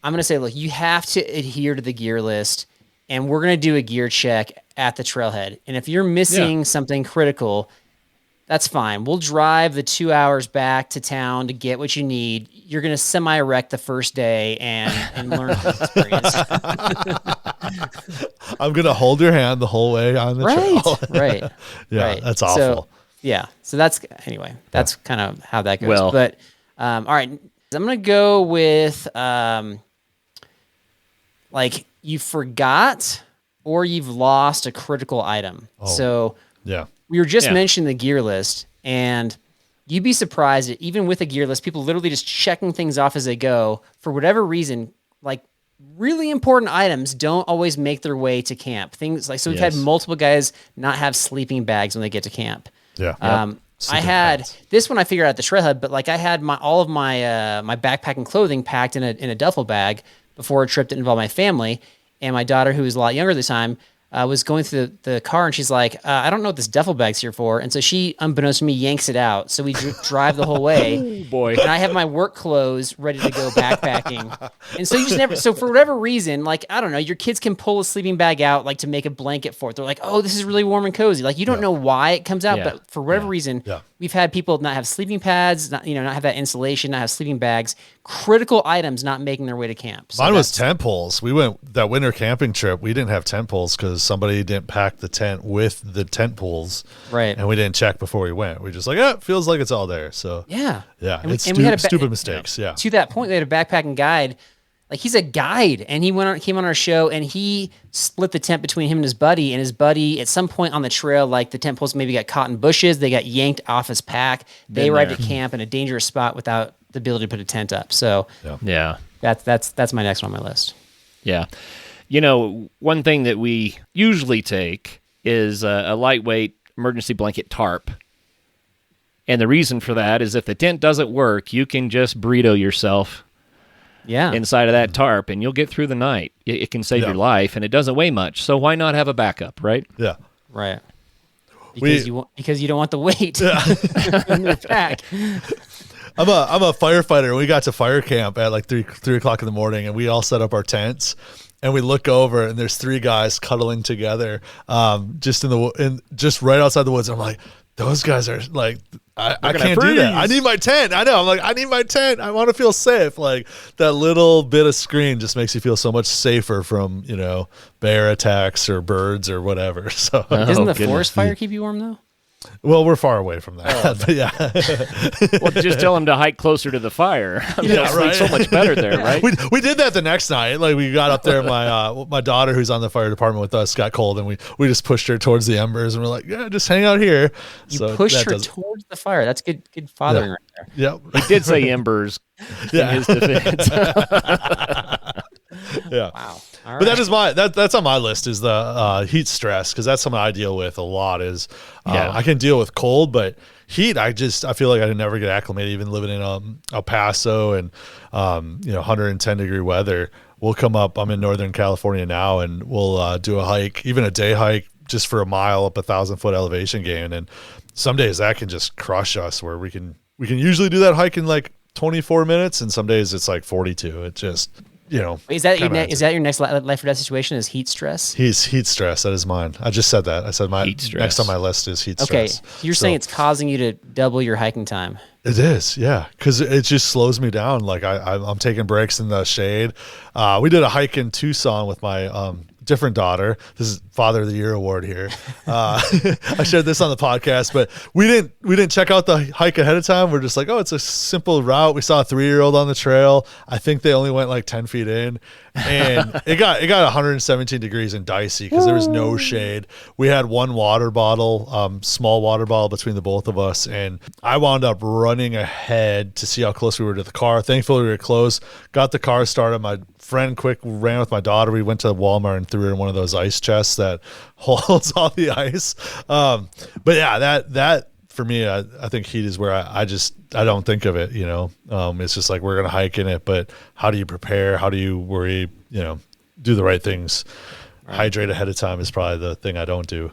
Speaker 1: I'm going to say, look, you have to adhere to the gear list, and we're going to do a gear check at the trailhead. And if you're missing something critical, that's fine. We'll drive the 2 hours back to town to get what you need. You're going to semi-erect the first day and learn from the experience.
Speaker 2: I'm going to hold your hand the whole way on the trail.
Speaker 1: Right.
Speaker 2: Yeah, that's awful.
Speaker 1: So that's kind of how that goes. Well, but all right, I'm going to go with you forgot or you've lost a critical item. So we were just mentioning the gear list, and you'd be surprised that even with a gear list, people literally just checking things off as they go. For whatever reason, really important items don't always make their way to camp. Things we've had multiple guys not have sleeping bags when they get to camp.
Speaker 2: Yeah.
Speaker 1: I had this one I figured out at the Trailhead, but like I had all of my my backpacking clothing packed in a duffel bag before a trip that involved my family, and my daughter, who was a lot younger at the time, was going through the car, and she's like, I don't know what this duffel bag's here for. And so she, unbeknownst to me, yanks it out. So we drive the whole way.
Speaker 3: Oh, boy.
Speaker 1: And I have my work clothes ready to go backpacking. And so you just never, so for whatever reason, like, I don't know, your kids can pull a sleeping bag out, like to make a blanket for it. They're like, oh, this is really warm and cozy. Like, you don't know why it comes out, but for whatever reason, we've had people not have sleeping pads, not have that insulation, not have sleeping bags, critical items not making their way to camp. So
Speaker 2: mine was tent poles. We went that winter camping trip. We didn't have tent poles because somebody didn't pack the tent with the tent poles,
Speaker 1: right?
Speaker 2: And we didn't check before we went. We just like, it feels like it's all there. So
Speaker 1: yeah.
Speaker 2: And we had stupid mistakes. Yeah.
Speaker 1: To that point, they had a backpacking guide. Like, he's a guide, and he came on our show, and he split the tent between him and his buddy. And his buddy, at some point on the trail, like the tent poles maybe got caught in bushes. They got yanked off his pack. They arrived at camp in a dangerous spot without the ability to put a tent up. So that's my next one on my list.
Speaker 3: Yeah. One thing that we usually take is a lightweight emergency blanket tarp. And the reason for that is if the tent doesn't work, you can just burrito yourself inside of that tarp, and you'll get through the night. It can save your life, and it doesn't weigh much. So why not have a backup, right?
Speaker 2: Yeah.
Speaker 1: Right. Because you don't want the weight in your pack.
Speaker 2: I'm a firefighter. We got to fire camp at like 3 o'clock in the morning, and we all set up our tents. And we look over, and there's 3 guys cuddling together, just just right outside the woods. And I'm like, those guys are like, I can't do that. I need my tent. I know. I'm like, I need my tent. I want to feel safe. Like, that little bit of screen just makes you feel so much safer from bear attacks or birds or whatever. So
Speaker 1: doesn't the forest fire keep you warm though?
Speaker 2: Well, we're far away from that, but yeah.
Speaker 3: Well, just tell them to hike closer to the fire. It's so much better there, right?
Speaker 2: We did that the next night. Like, we got up there, my daughter, who's on the fire department with us, got cold, and we just pushed her towards the embers, and we're like, yeah, just hang out here.
Speaker 1: You pushed her towards the fire. That's good fathering right there.
Speaker 2: Yep.
Speaker 3: He did say embers in his defense.
Speaker 2: Yeah.
Speaker 1: Wow.
Speaker 2: But that is that's on my list, is the heat stress, because that's something I deal with a lot. Is I can deal with cold, but heat, I feel like I never get acclimated. Even living in El Paso and 110 degree weather, we'll come up. I'm in Northern California now, and we'll do a hike, even a day hike, just for a mile up 1,000-foot elevation gain. And some days that can just crush us, where we can usually do that hike in like 24 minutes, and some days it's like 42. It just
Speaker 1: is that your next life or death situation? Is heat stress?
Speaker 2: Heat stress. That is mine. I just said that. I said my next on my list is heat stress.
Speaker 1: Okay, you're saying it's causing you to double your hiking time.
Speaker 2: It is, yeah, because it just slows me down. Like, I'm taking breaks in the shade. We did a hike in Tucson with my different daughter. This is Father of the Year award here. I shared this on the podcast, but we didn't check out the hike ahead of time. We're just like, oh, it's a simple route. We saw a 3-year-old on the trail. I think they only went like 10 feet in, and it got 117 degrees and dicey because there was no shade. We had one water bottle, small water bottle between the both of us, and I wound up running ahead to see how close we were to the car. Thankfully, we were close. Got the car started. My friend quick ran with my daughter. We went to Walmart and threw her in one of those ice chests that holds all the ice. But yeah, that for me, I think heat is where I don't think of it. It's just like, we're gonna hike in it, but how do you prepare? How do you worry? Do the right things. Right. Hydrate ahead of time is probably the thing I don't do.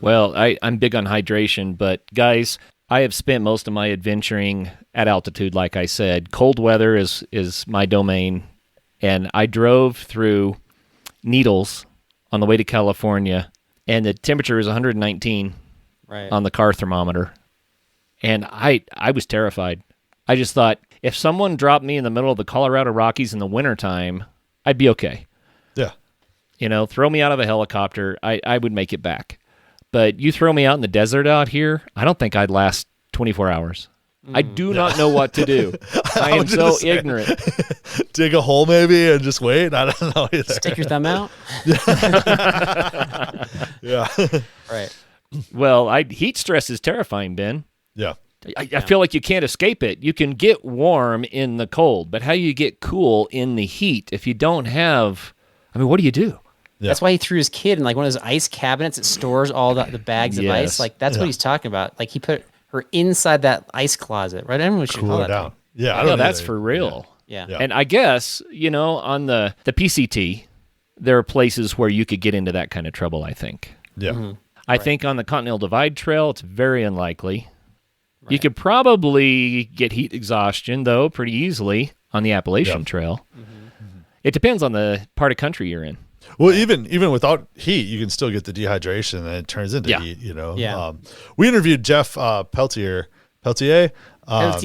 Speaker 3: Well, I'm big on hydration, but guys, I have spent most of my adventuring at altitude. Like I said, cold weather is my domain. And I drove through Needles on the way to California, and the temperature is 119 on the car thermometer. And I was terrified. I just thought, if someone dropped me in the middle of the Colorado Rockies in the wintertime, I'd be okay.
Speaker 2: Yeah.
Speaker 3: Throw me out of a helicopter, I would make it back. But you throw me out in the desert out here, I don't think I'd last 24 hours. I do not know what to do. I am so ignorant.
Speaker 2: Dig a hole maybe and just wait. I don't know either.
Speaker 1: Stick your thumb out.
Speaker 2: Yeah.
Speaker 1: Right.
Speaker 3: Well, heat stress is terrifying, Ben.
Speaker 2: Yeah.
Speaker 3: I feel like you can't escape it. You can get warm in the cold, but how do you get cool in the heat if you don't have... what do you do?
Speaker 2: Yeah.
Speaker 1: That's why he threw his kid in like one of those ice cabinets that stores all the bags of ice. Like, that's what he's talking about. Like, he put or inside that ice closet, right? I don't know what you call
Speaker 2: Cool
Speaker 1: that
Speaker 2: down.
Speaker 1: thing.
Speaker 2: Yeah, I
Speaker 3: No,
Speaker 2: don't
Speaker 3: that's
Speaker 2: either.
Speaker 3: for real.
Speaker 1: Yeah.
Speaker 2: Yeah.
Speaker 3: And I guess, on the PCT, there are places where you could get into that kind of trouble, I think.
Speaker 2: Yeah.
Speaker 3: I think on the Continental Divide Trail, it's very unlikely. You could probably get heat exhaustion, though, pretty easily on the Appalachian Trail. It depends on the part of country you're in.
Speaker 2: Well, even without heat, you can still get the dehydration, and it turns into heat.
Speaker 1: Yeah.
Speaker 2: We interviewed Jeff Peltier,
Speaker 1: LTA.
Speaker 2: and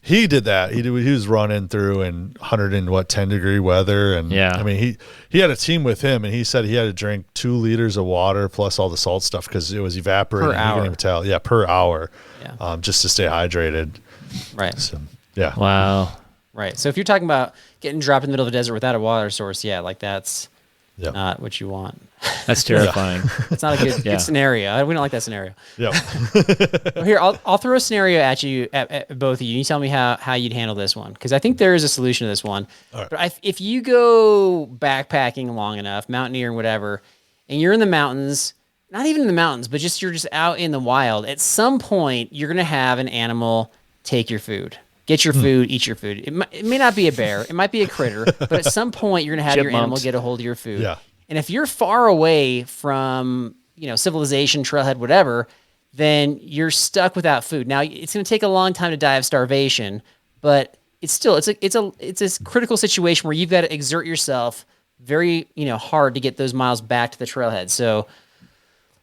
Speaker 2: he did that. He was running through in 10 degree weather, and
Speaker 3: Yeah.
Speaker 2: I mean he had a team with him, and he said he had to drink 2 liters of water plus all the salt stuff because it was evaporating.
Speaker 1: Per
Speaker 2: He
Speaker 1: hour.
Speaker 2: couldn't even tell. Yeah, per hour.
Speaker 1: Yeah.
Speaker 2: Just to stay hydrated.
Speaker 1: Right.
Speaker 2: So, yeah.
Speaker 3: Wow.
Speaker 1: Right. So if you're talking about getting dropped in the middle of the desert without a water source, like that's
Speaker 2: Yeah.
Speaker 1: not what you want.
Speaker 3: That's terrifying.
Speaker 1: It's not a good,
Speaker 3: Yeah.
Speaker 1: good scenario. We don't like that scenario.
Speaker 2: Yeah.
Speaker 1: Well, here, I'll throw a scenario at you, at both of you. You tell me how you'd handle this one, because I think there is a solution to this one.
Speaker 2: All right.
Speaker 1: But if you go backpacking long enough, mountaineering, whatever, and you're in the mountains, not even in the mountains, but you're just out in the wild, at some point, you're going to have an animal take your food. Get your food, eat your food. It may not be a bear. It might be a critter. But at some point, you're going to have your animal
Speaker 3: Chipmunks.
Speaker 1: get a hold of your food.
Speaker 2: Yeah.
Speaker 1: And if you're far away from, civilization, trailhead, whatever, then you're stuck without food. Now, it's going to take a long time to die of starvation, but it's a critical situation where you've got to exert yourself very, hard to get those miles back to the trailhead. So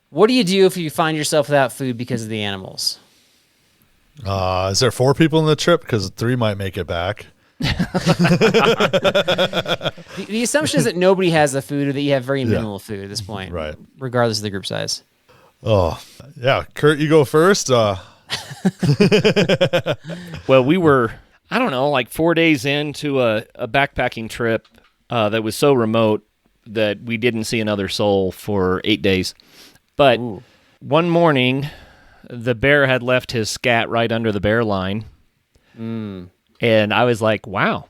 Speaker 1: what do you do if you find yourself without food because of the animals?
Speaker 2: Is there 4 people in the trip? Because 3 might make it back.
Speaker 1: The assumption is that nobody has the food or that you have very minimal food at this point,
Speaker 2: Right.
Speaker 1: regardless of the group size.
Speaker 2: Oh, yeah. Curt, you go first.
Speaker 3: Well, we were, I don't know, like 4 days into a backpacking trip that was so remote that we didn't see another soul for 8 days. But one morning, the bear had left his scat right under the bear line. And I was like, wow,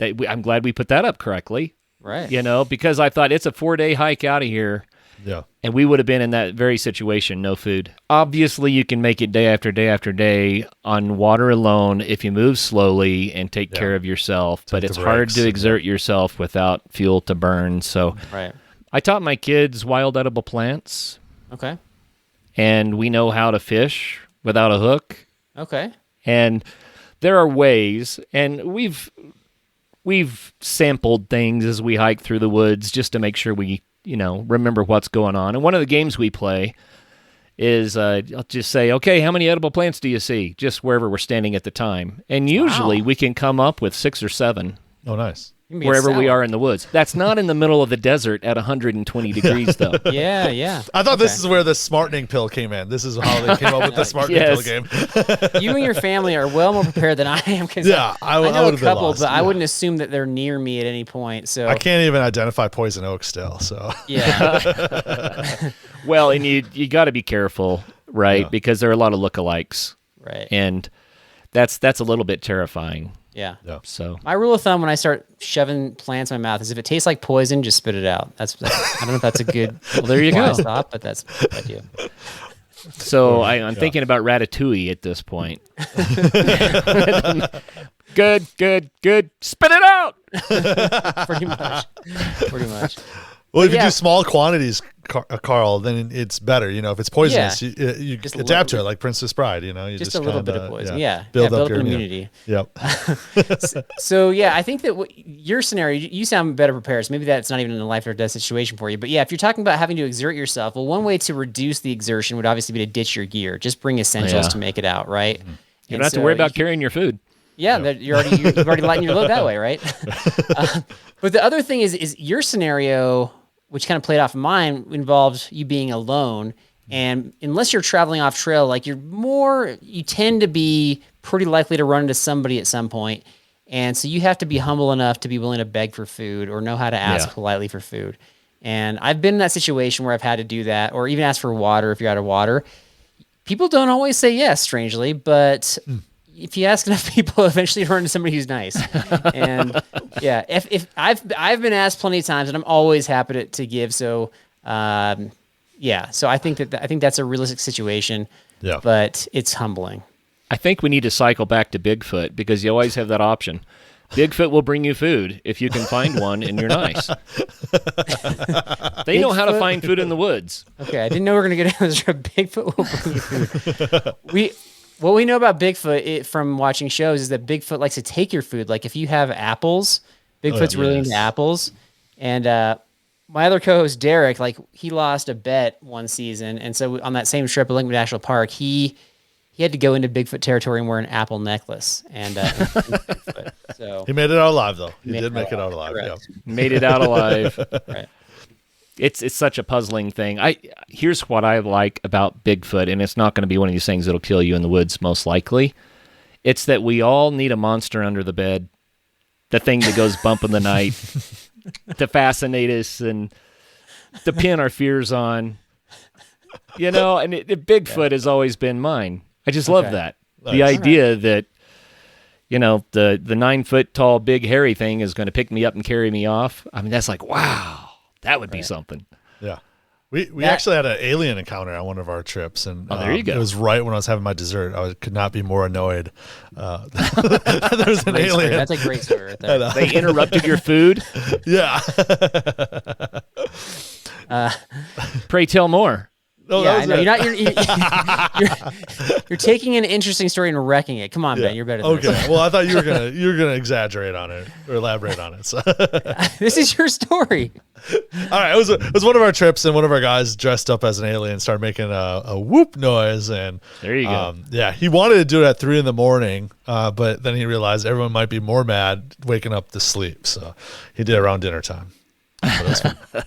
Speaker 3: I'm glad we put that up correctly.
Speaker 1: Right.
Speaker 3: Because I thought it's a 4-day hike out of here.
Speaker 2: Yeah.
Speaker 3: And we would have been in that very situation, no food. Obviously, you can make it day after day after day on water alone if you move slowly and take care of yourself. But
Speaker 2: the
Speaker 3: it's hard
Speaker 2: breaks.
Speaker 3: to exert yourself without fuel to burn. So
Speaker 1: Right.
Speaker 3: I taught my kids wild edible plants,
Speaker 1: Okay.
Speaker 3: and we know how to fish without a hook.
Speaker 1: Okay.
Speaker 3: And there are ways, and we've sampled things as we hike through the woods just to make sure we remember what's going on. And one of the games we play is I'll just say, okay, how many edible plants do you see? Just wherever we're standing at the time. And usually we can come up with 6 or 7
Speaker 2: Oh, nice.
Speaker 1: You can be a
Speaker 3: wherever we
Speaker 1: salad.
Speaker 3: are in the woods. That's not in the middle of the desert at 120 degrees, though.
Speaker 1: Yeah, yeah.
Speaker 2: I thought this is where the smartening pill came in. This is how they came up with the smartening
Speaker 3: Yes.
Speaker 2: pill game.
Speaker 1: You and your family are well more prepared than I am. Cause
Speaker 2: Yeah, I
Speaker 1: I know a
Speaker 2: would've been
Speaker 1: couple,
Speaker 2: lost,
Speaker 1: but I
Speaker 2: yeah.
Speaker 1: wouldn't assume that they're near me at any point. So
Speaker 2: I can't even identify poison oak still. So
Speaker 1: yeah,
Speaker 3: Well, and you got to be careful, right?
Speaker 2: Yeah.
Speaker 3: Because there are a lot of lookalikes,
Speaker 1: right.
Speaker 3: and that's a little bit terrifying.
Speaker 1: Yeah.
Speaker 2: yeah.
Speaker 3: So
Speaker 1: My rule of thumb when I start shoving plants in my mouth is if it tastes like poison, just spit it out. I don't know if that's a good.
Speaker 3: Well, there you
Speaker 1: wise
Speaker 3: go.
Speaker 1: thought, but that's what I do.
Speaker 3: I'm thinking about Ratatouille at this point. Good. Spit it out.
Speaker 1: Pretty much.
Speaker 2: Well, if you
Speaker 1: yeah.
Speaker 2: do small quantities, Carl, then it's better. If it's poisonous, you
Speaker 1: Just a
Speaker 2: adapt to
Speaker 1: little-
Speaker 2: it like Princess Bride. You
Speaker 1: Just a little bit of poison. Yeah.
Speaker 2: Build
Speaker 1: build
Speaker 2: up
Speaker 1: up
Speaker 2: your
Speaker 1: an immunity.
Speaker 2: Yep.
Speaker 1: So yeah, I think that your scenario, you sound better prepared. So maybe that's not even in a life or death situation for you. But yeah, if you're talking about having to exert yourself, well, one way to reduce the exertion would obviously be to ditch your gear. Just bring essentials
Speaker 3: Yeah.
Speaker 1: to make it out, right?
Speaker 3: You don't have to worry about carrying your food.
Speaker 1: Yeah, that you've already lightened your load that way, right? But the other thing is your scenario, which kind of played off of mine, involved you being alone. And unless you're traveling off trail, like you tend to be pretty likely to run into somebody at some point. And so you have to be humble enough to be willing to beg for food or know how to ask
Speaker 3: Yeah.
Speaker 1: politely for food. And I've been in that situation where I've had to do that, or even ask for water if you're out of water. People don't always say yes, strangely, but if you ask enough people, eventually you run into somebody who's nice. And yeah, if I've been asked plenty of times, and I'm always happy to give. So, yeah. So I think that's a realistic situation.
Speaker 2: Yeah.
Speaker 1: But it's humbling.
Speaker 3: I think we need to cycle back to Bigfoot because you always have that option. Bigfoot will bring you food if you can find one and you're nice. They know how to find food in the woods.
Speaker 1: Okay, I didn't know we were going to get into this. Bigfoot will bring you food. What we know about Bigfoot from watching shows is that Bigfoot likes to take your food. Like if you have apples, Bigfoot's really into apples. And my other co-host, Derek, like he lost a bet one season. And so on that same trip at Lincoln National Park, he had to go into Bigfoot territory and wear an apple necklace. And Bigfoot, so
Speaker 2: he made it out alive, though. He did make it out alive. Yeah.
Speaker 3: Made it out alive.
Speaker 1: Right.
Speaker 3: It's such a puzzling thing. Here's what I like about Bigfoot, and it's not going to be one of these things that'll kill you in the woods, most likely. It's that we all need a monster under the bed, the thing that goes bump in the night, to fascinate us and to pin our fears on. And Bigfoot has always been mine. I just love that. Nice. The idea that, the 9 foot tall, big, hairy thing is going to pick me up and carry me off. I mean, that's like, wow, that would be something.
Speaker 2: Yeah. We actually had an alien encounter on one of our trips. And
Speaker 3: there you go.
Speaker 2: It was right when I was having my dessert. I could not be more annoyed. There's an alien.
Speaker 1: Story. That's a great story right there.
Speaker 3: They interrupted your food?
Speaker 2: Yeah.
Speaker 3: Pray tell more.
Speaker 2: No,
Speaker 1: yeah, I know. You're taking an interesting story and wrecking it. Come on, Ben, you're better than
Speaker 2: okay.
Speaker 1: this.
Speaker 2: Well, I thought you were gonna exaggerate on it or elaborate on it. So.
Speaker 1: This is your story.
Speaker 2: All right, it was one of our trips, and one of our guys dressed up as an alien started making a whoop noise, and
Speaker 3: there you go.
Speaker 2: Yeah, he wanted to do it at 3 a.m, but then he realized everyone might be more mad waking up to sleep, so he did it around dinner time. But it was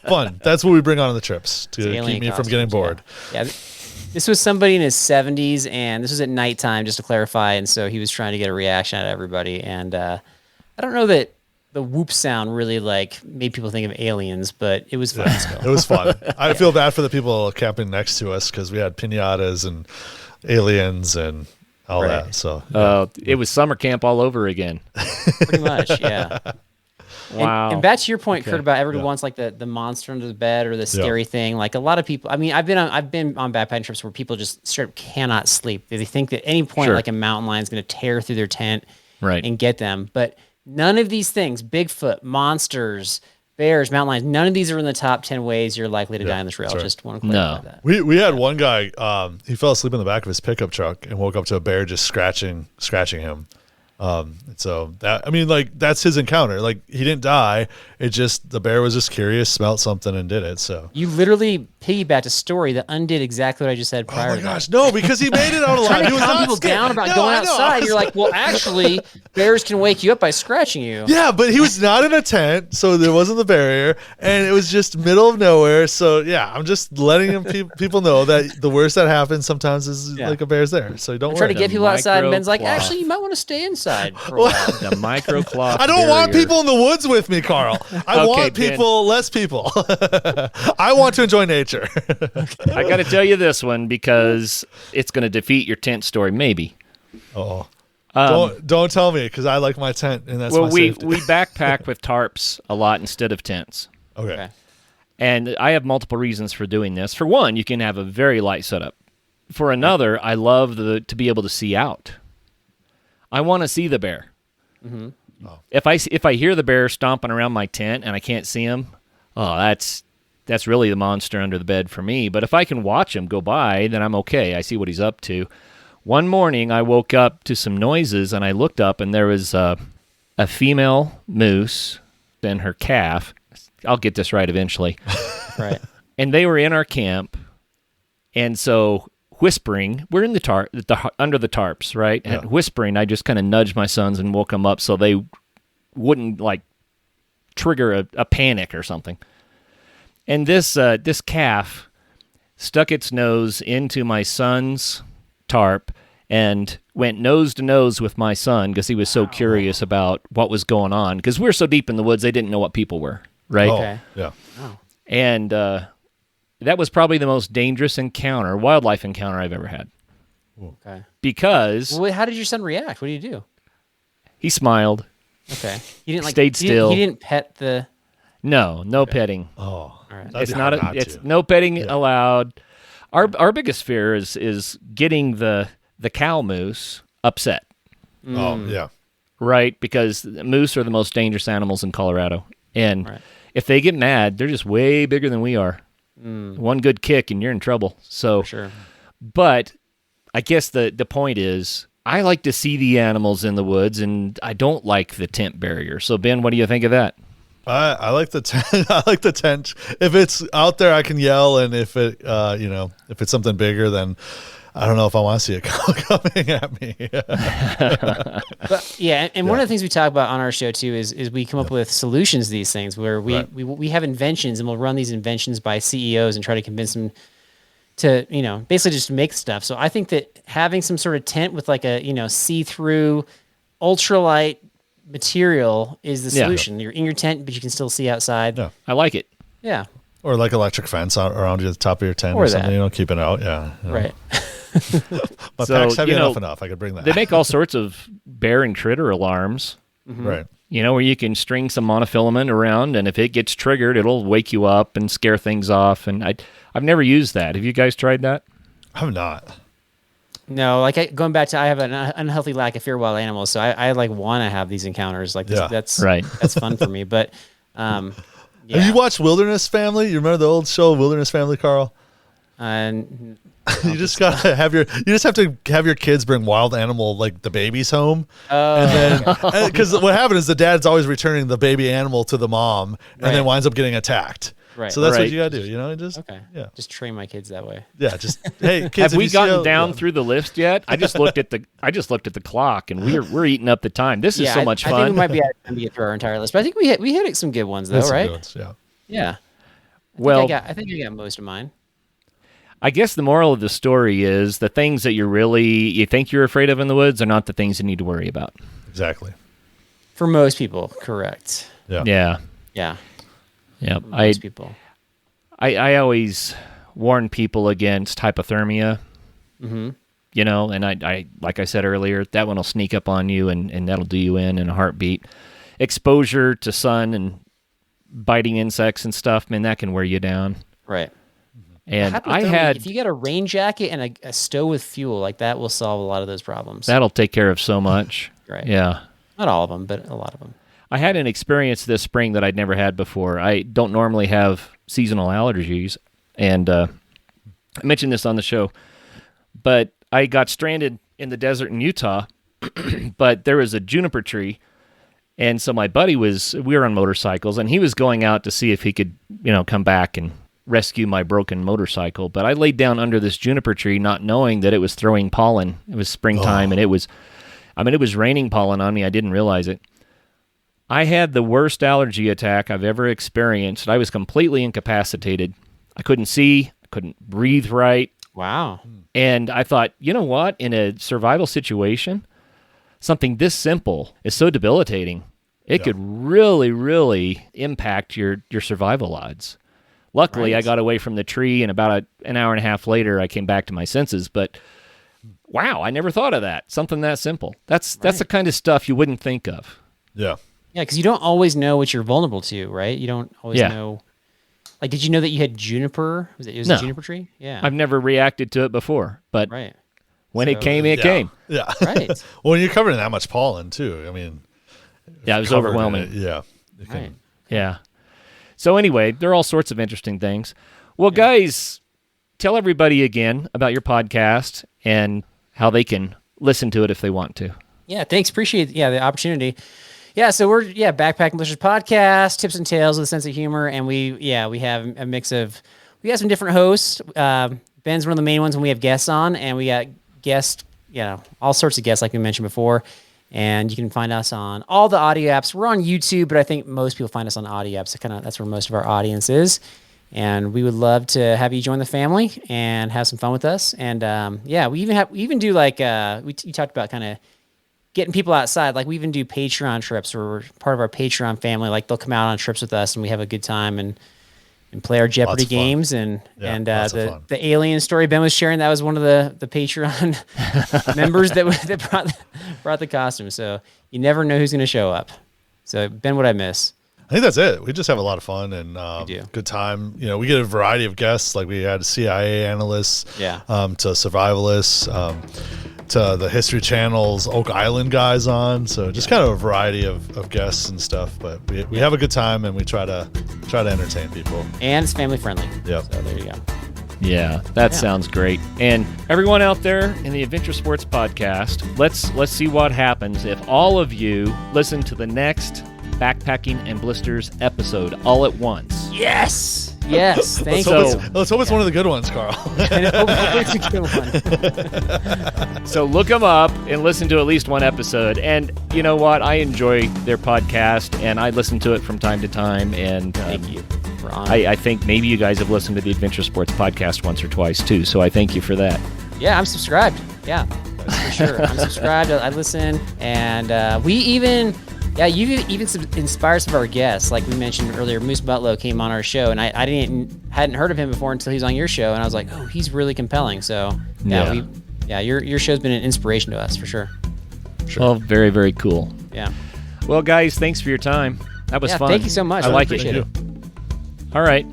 Speaker 2: fun. That's what we bring on the trips to keep me from getting bored.
Speaker 1: Yeah. This was somebody in his 70s, and this was at nighttime, just to clarify. And so he was trying to get a reaction out of everybody. And I don't know that the whoop sound really made people think of aliens, but it was fun.
Speaker 2: It was fun. I feel bad for the people camping next to us because we had piñatas and aliens and all that. So
Speaker 3: it was summer camp all over again.
Speaker 1: Pretty much, yeah.
Speaker 3: Wow.
Speaker 1: And back to your point, Curt, about everybody wants the monster under the bed or the scary thing. Like a lot of people, I mean, I've been on backpacking trips where people just straight up cannot sleep. They think that at any point like a mountain lion is going to tear through their tent and get them. But none of these things, Bigfoot, monsters, bears, mountain lions, none of these are in the top 10 ways you're likely to die on this trail. Right. Just want to clarify that.
Speaker 2: We had one guy, he fell asleep in the back of his pickup truck and woke up to a bear just scratching him. So that's his encounter. Like he didn't die. It just, the bear was just curious, smelled something and did it. So
Speaker 1: you literally piggybacked a story that undid exactly what I just said prior.
Speaker 2: Oh my gosh, no, because he made it out alive. He was
Speaker 1: calm people down about going outside. You're like, well, actually, bears can wake you up by scratching you.
Speaker 2: Yeah, but he was not in a tent, so there wasn't the barrier, and it was just middle of nowhere. So yeah, I'm just letting people know that the worst that happens sometimes is like a bear's there. So don't worry.
Speaker 1: Try to get people outside, and Ben's like, actually, you might want to stay inside for a while.
Speaker 3: The microcloth.
Speaker 2: I don't want people in the woods with me, Carl. I want people, less people. I want to enjoy nature.
Speaker 3: I got to tell you this one because it's going to defeat your tent story, maybe.
Speaker 2: Oh, don't tell me because I like my tent and that's my safety.
Speaker 3: we backpack with tarps a lot instead of tents.
Speaker 2: Okay.
Speaker 3: And I have multiple reasons for doing this. For one, you can have a very light setup. For another, I love to be able to see out. I want to see the bear.
Speaker 1: Mm-hmm.
Speaker 2: Oh.
Speaker 3: If I hear the bear stomping around my tent and I can't see him, that's really the monster under the bed for me. But if I can watch him go by, then I'm okay. I see what he's up to. One morning, I woke up to some noises, and I looked up, and there was a female moose and her calf. I'll get this right eventually.
Speaker 1: Right.
Speaker 3: And they were in our camp, and so whispering, we're in under the tarps, right?
Speaker 2: Yeah.
Speaker 3: And whispering, I just kind of nudged my sons and woke them up so they wouldn't trigger a panic or something. And this calf stuck its nose into my son's tarp and went nose to nose with my son because he was so curious about what was going on. Because we were so deep in the woods, they didn't know what people were, right?
Speaker 2: Oh,
Speaker 1: Okay.
Speaker 2: yeah.
Speaker 1: Oh.
Speaker 3: And that was probably the most dangerous wildlife encounter I've ever had.
Speaker 1: Okay.
Speaker 3: Because
Speaker 1: how did your son react? What did you do?
Speaker 3: he smiled.
Speaker 1: Okay. He didn't
Speaker 3: Stayed still.
Speaker 1: He didn't pet the.
Speaker 3: No petting.
Speaker 2: Oh,
Speaker 1: right.
Speaker 3: It's not. It's no petting allowed. Our biggest fear is getting the cow moose upset.
Speaker 2: Oh, yeah.
Speaker 3: Right, because moose are the most dangerous animals in Colorado, and if they get mad, they're just way bigger than we are. One good kick and you're in trouble. So,
Speaker 1: For sure.
Speaker 3: But I guess the point is, I like to see the animals in the woods, and I don't like the tent barrier. So, Ben, what do you think of that?
Speaker 2: I like the tent. I like the tent. If it's out there, I can yell, and if if it's something bigger, then I don't know if I want to see a cow coming at me.
Speaker 1: But, and one of the things we talk about on our show too is we come up with solutions to these things where we have inventions, and we'll run these inventions by CEOs and try to convince them to basically just make stuff. So I think that having some sort of tent with like a see-through ultralight material is the solution. You're in your tent, but you can still see outside.
Speaker 2: Yeah.
Speaker 3: I like it.
Speaker 1: Yeah.
Speaker 2: Or like electric fence around the top of your tent or something. Keep it out. Yeah.
Speaker 1: Right.
Speaker 2: My pack's heavy enough. I could bring that.
Speaker 3: They make all sorts of bear and critter alarms.
Speaker 2: Right.
Speaker 3: Where you can string some monofilament around, and if it gets triggered, it'll wake you up and scare things off. And I've never used that. Have you guys tried that?
Speaker 2: I have not.
Speaker 1: No, going back to, I have an unhealthy lack of fear of wild animals, so I like want to have these encounters. Like that's
Speaker 3: right.
Speaker 1: That's fun for me. But
Speaker 2: Have you watched Wilderness Family? You remember the old show Wilderness Family, Carl? You just gotta have you just have to have your kids bring wild animal like the babies home, and then because what happened is the dad's always returning the baby animal to the mom, and then winds up getting attacked.
Speaker 1: Right.
Speaker 2: So that's what you gotta do.
Speaker 1: Just train my kids that way.
Speaker 2: Yeah. Just hey, kids.
Speaker 3: Have we gotten down through the list yet? I just looked at the clock, and we're eating up the time. This is so much fun.
Speaker 1: I think we might be out to get through our entire list, but I think we hit some good ones though, right?
Speaker 2: Good ones, yeah.
Speaker 1: Yeah. I think I got most of mine.
Speaker 3: I guess the moral of the story is the things that you think you're afraid of in the woods are not the things you need to worry about.
Speaker 2: Exactly.
Speaker 1: For most people, correct.
Speaker 2: Yeah.
Speaker 3: Yeah.
Speaker 1: Yeah.
Speaker 3: Yeah.
Speaker 1: Most people.
Speaker 3: I always warn people against hypothermia.
Speaker 1: Mm-hmm.
Speaker 3: And I like I said earlier, that one will sneak up on you and that'll do you in a heartbeat. Exposure to sun and biting insects and stuff, man, that can wear you down.
Speaker 1: Right.
Speaker 3: And
Speaker 1: if you get a rain jacket and a stove with fuel, like that will solve a lot of those problems.
Speaker 3: That'll take care of so much.
Speaker 1: Right.
Speaker 3: Yeah.
Speaker 1: Not all of them, but a lot of them.
Speaker 3: I had an experience this spring that I'd never had before. I don't normally have seasonal allergies, and I mentioned this on the show, but I got stranded in the desert in Utah, but there was a juniper tree, and so my buddy we were on motorcycles, and he was going out to see if he could, come back and rescue my broken motorcycle. But I laid down under this juniper tree not knowing that it was throwing pollen. It was springtime, and it was raining pollen on me. I didn't realize it. I had the worst allergy attack I've ever experienced. I was completely incapacitated. I couldn't see, I couldn't breathe right.
Speaker 1: Wow.
Speaker 3: And I thought, you know what? In a survival situation, something this simple is so debilitating. It could really, really impact your survival odds. Luckily, I got away from the tree, and about an hour and a half later, I came back to my senses. But wow, I never thought of that. Something that simple. That's the kind of stuff you wouldn't think of.
Speaker 2: Yeah.
Speaker 1: Yeah, because you don't always know what you're vulnerable to, right? You don't always know. Like, did you know that you had juniper? It was a juniper tree? Yeah.
Speaker 3: I've never reacted to it before, but when it came, it came.
Speaker 2: Yeah.
Speaker 1: Right.
Speaker 2: Well, when you're covered in that much pollen, too, I mean.
Speaker 3: Yeah, it was overwhelming.
Speaker 2: Right.
Speaker 3: Yeah. So anyway, there are all sorts of interesting things. Well, guys, tell everybody again about your podcast and how they can listen to it if they want to.
Speaker 1: Yeah, thanks. Appreciate the opportunity. Yeah, so we're Backpacking and Blisters Podcast, tips and tales with a sense of humor, and we have a mix of, we got some different hosts. Ben's one of the main ones when we have guests on, and we got guests, all sorts of guests like we mentioned before. And you can find us on all the audio apps. We're on YouTube, but I think most people find us on audio apps. That's where most of our audience is. And we would love to have you join the family and have some fun with us. And we even do like we talked about kind of getting people outside. Like we even do Patreon trips, where we're part of our Patreon family. Like they'll come out on trips with us, and we have a good time and play our Jeopardy games and the alien story Ben was sharing. That was one of the Patreon members that brought the costume. So you never know who's going to show up. So Ben, what'd I miss?
Speaker 2: I think that's it. We just have a lot of fun and
Speaker 1: do.
Speaker 2: good time. You know, we get a variety of guests. Like we had CIA analysts,
Speaker 1: Yeah.
Speaker 2: to survivalists, to the History Channel's Oak Island guys on. So just kind of a variety of guests and stuff. But we have a good time and we try to entertain people.
Speaker 1: And it's family friendly.
Speaker 2: Yep.
Speaker 1: So there you go.
Speaker 3: Yeah, that sounds great. And everyone out there in the Adventure Sports Podcast, let's see what happens if all of you listen to the next Backpacking and Blisters episode all at once.
Speaker 1: Yes. Yes. Thank
Speaker 2: Let's
Speaker 1: you.
Speaker 2: hope it's one of the good ones, Carl.
Speaker 1: And hopefully it's a good one.
Speaker 3: So look them up and listen to at least one episode. And you know what? I enjoy their podcast, and I listen to it from time to time. And
Speaker 1: Thank you. Ron.
Speaker 3: I think maybe you guys have listened to the Adventure Sports Podcast once or twice too. So I thank you for that.
Speaker 1: Yeah, I'm subscribed. Yeah, that's for sure. I'm subscribed. I listen, and we even. Yeah, you've even inspired some of our guests. Like we mentioned earlier, Moose Butlow came on our show, and I hadn't heard of him before until he was on your show, and I was like, oh, he's really compelling. So your show's been an inspiration to us for sure.
Speaker 3: Well, very, very cool.
Speaker 1: Yeah.
Speaker 3: Well, guys, thanks for your time. That was fun.
Speaker 1: Thank you so much.
Speaker 3: I like it.
Speaker 1: Appreciate it.
Speaker 3: All right.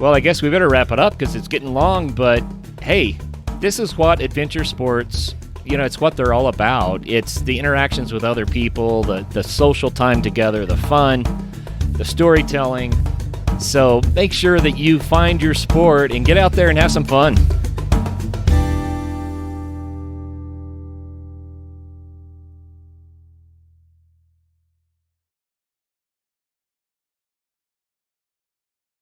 Speaker 3: Well, I guess we better wrap it up because it's getting long. But hey, this is what adventure sports. It's what they're all about. It's the interactions with other people, the social time together, the fun, the storytelling. So make sure that you find your sport and get out there and have some fun.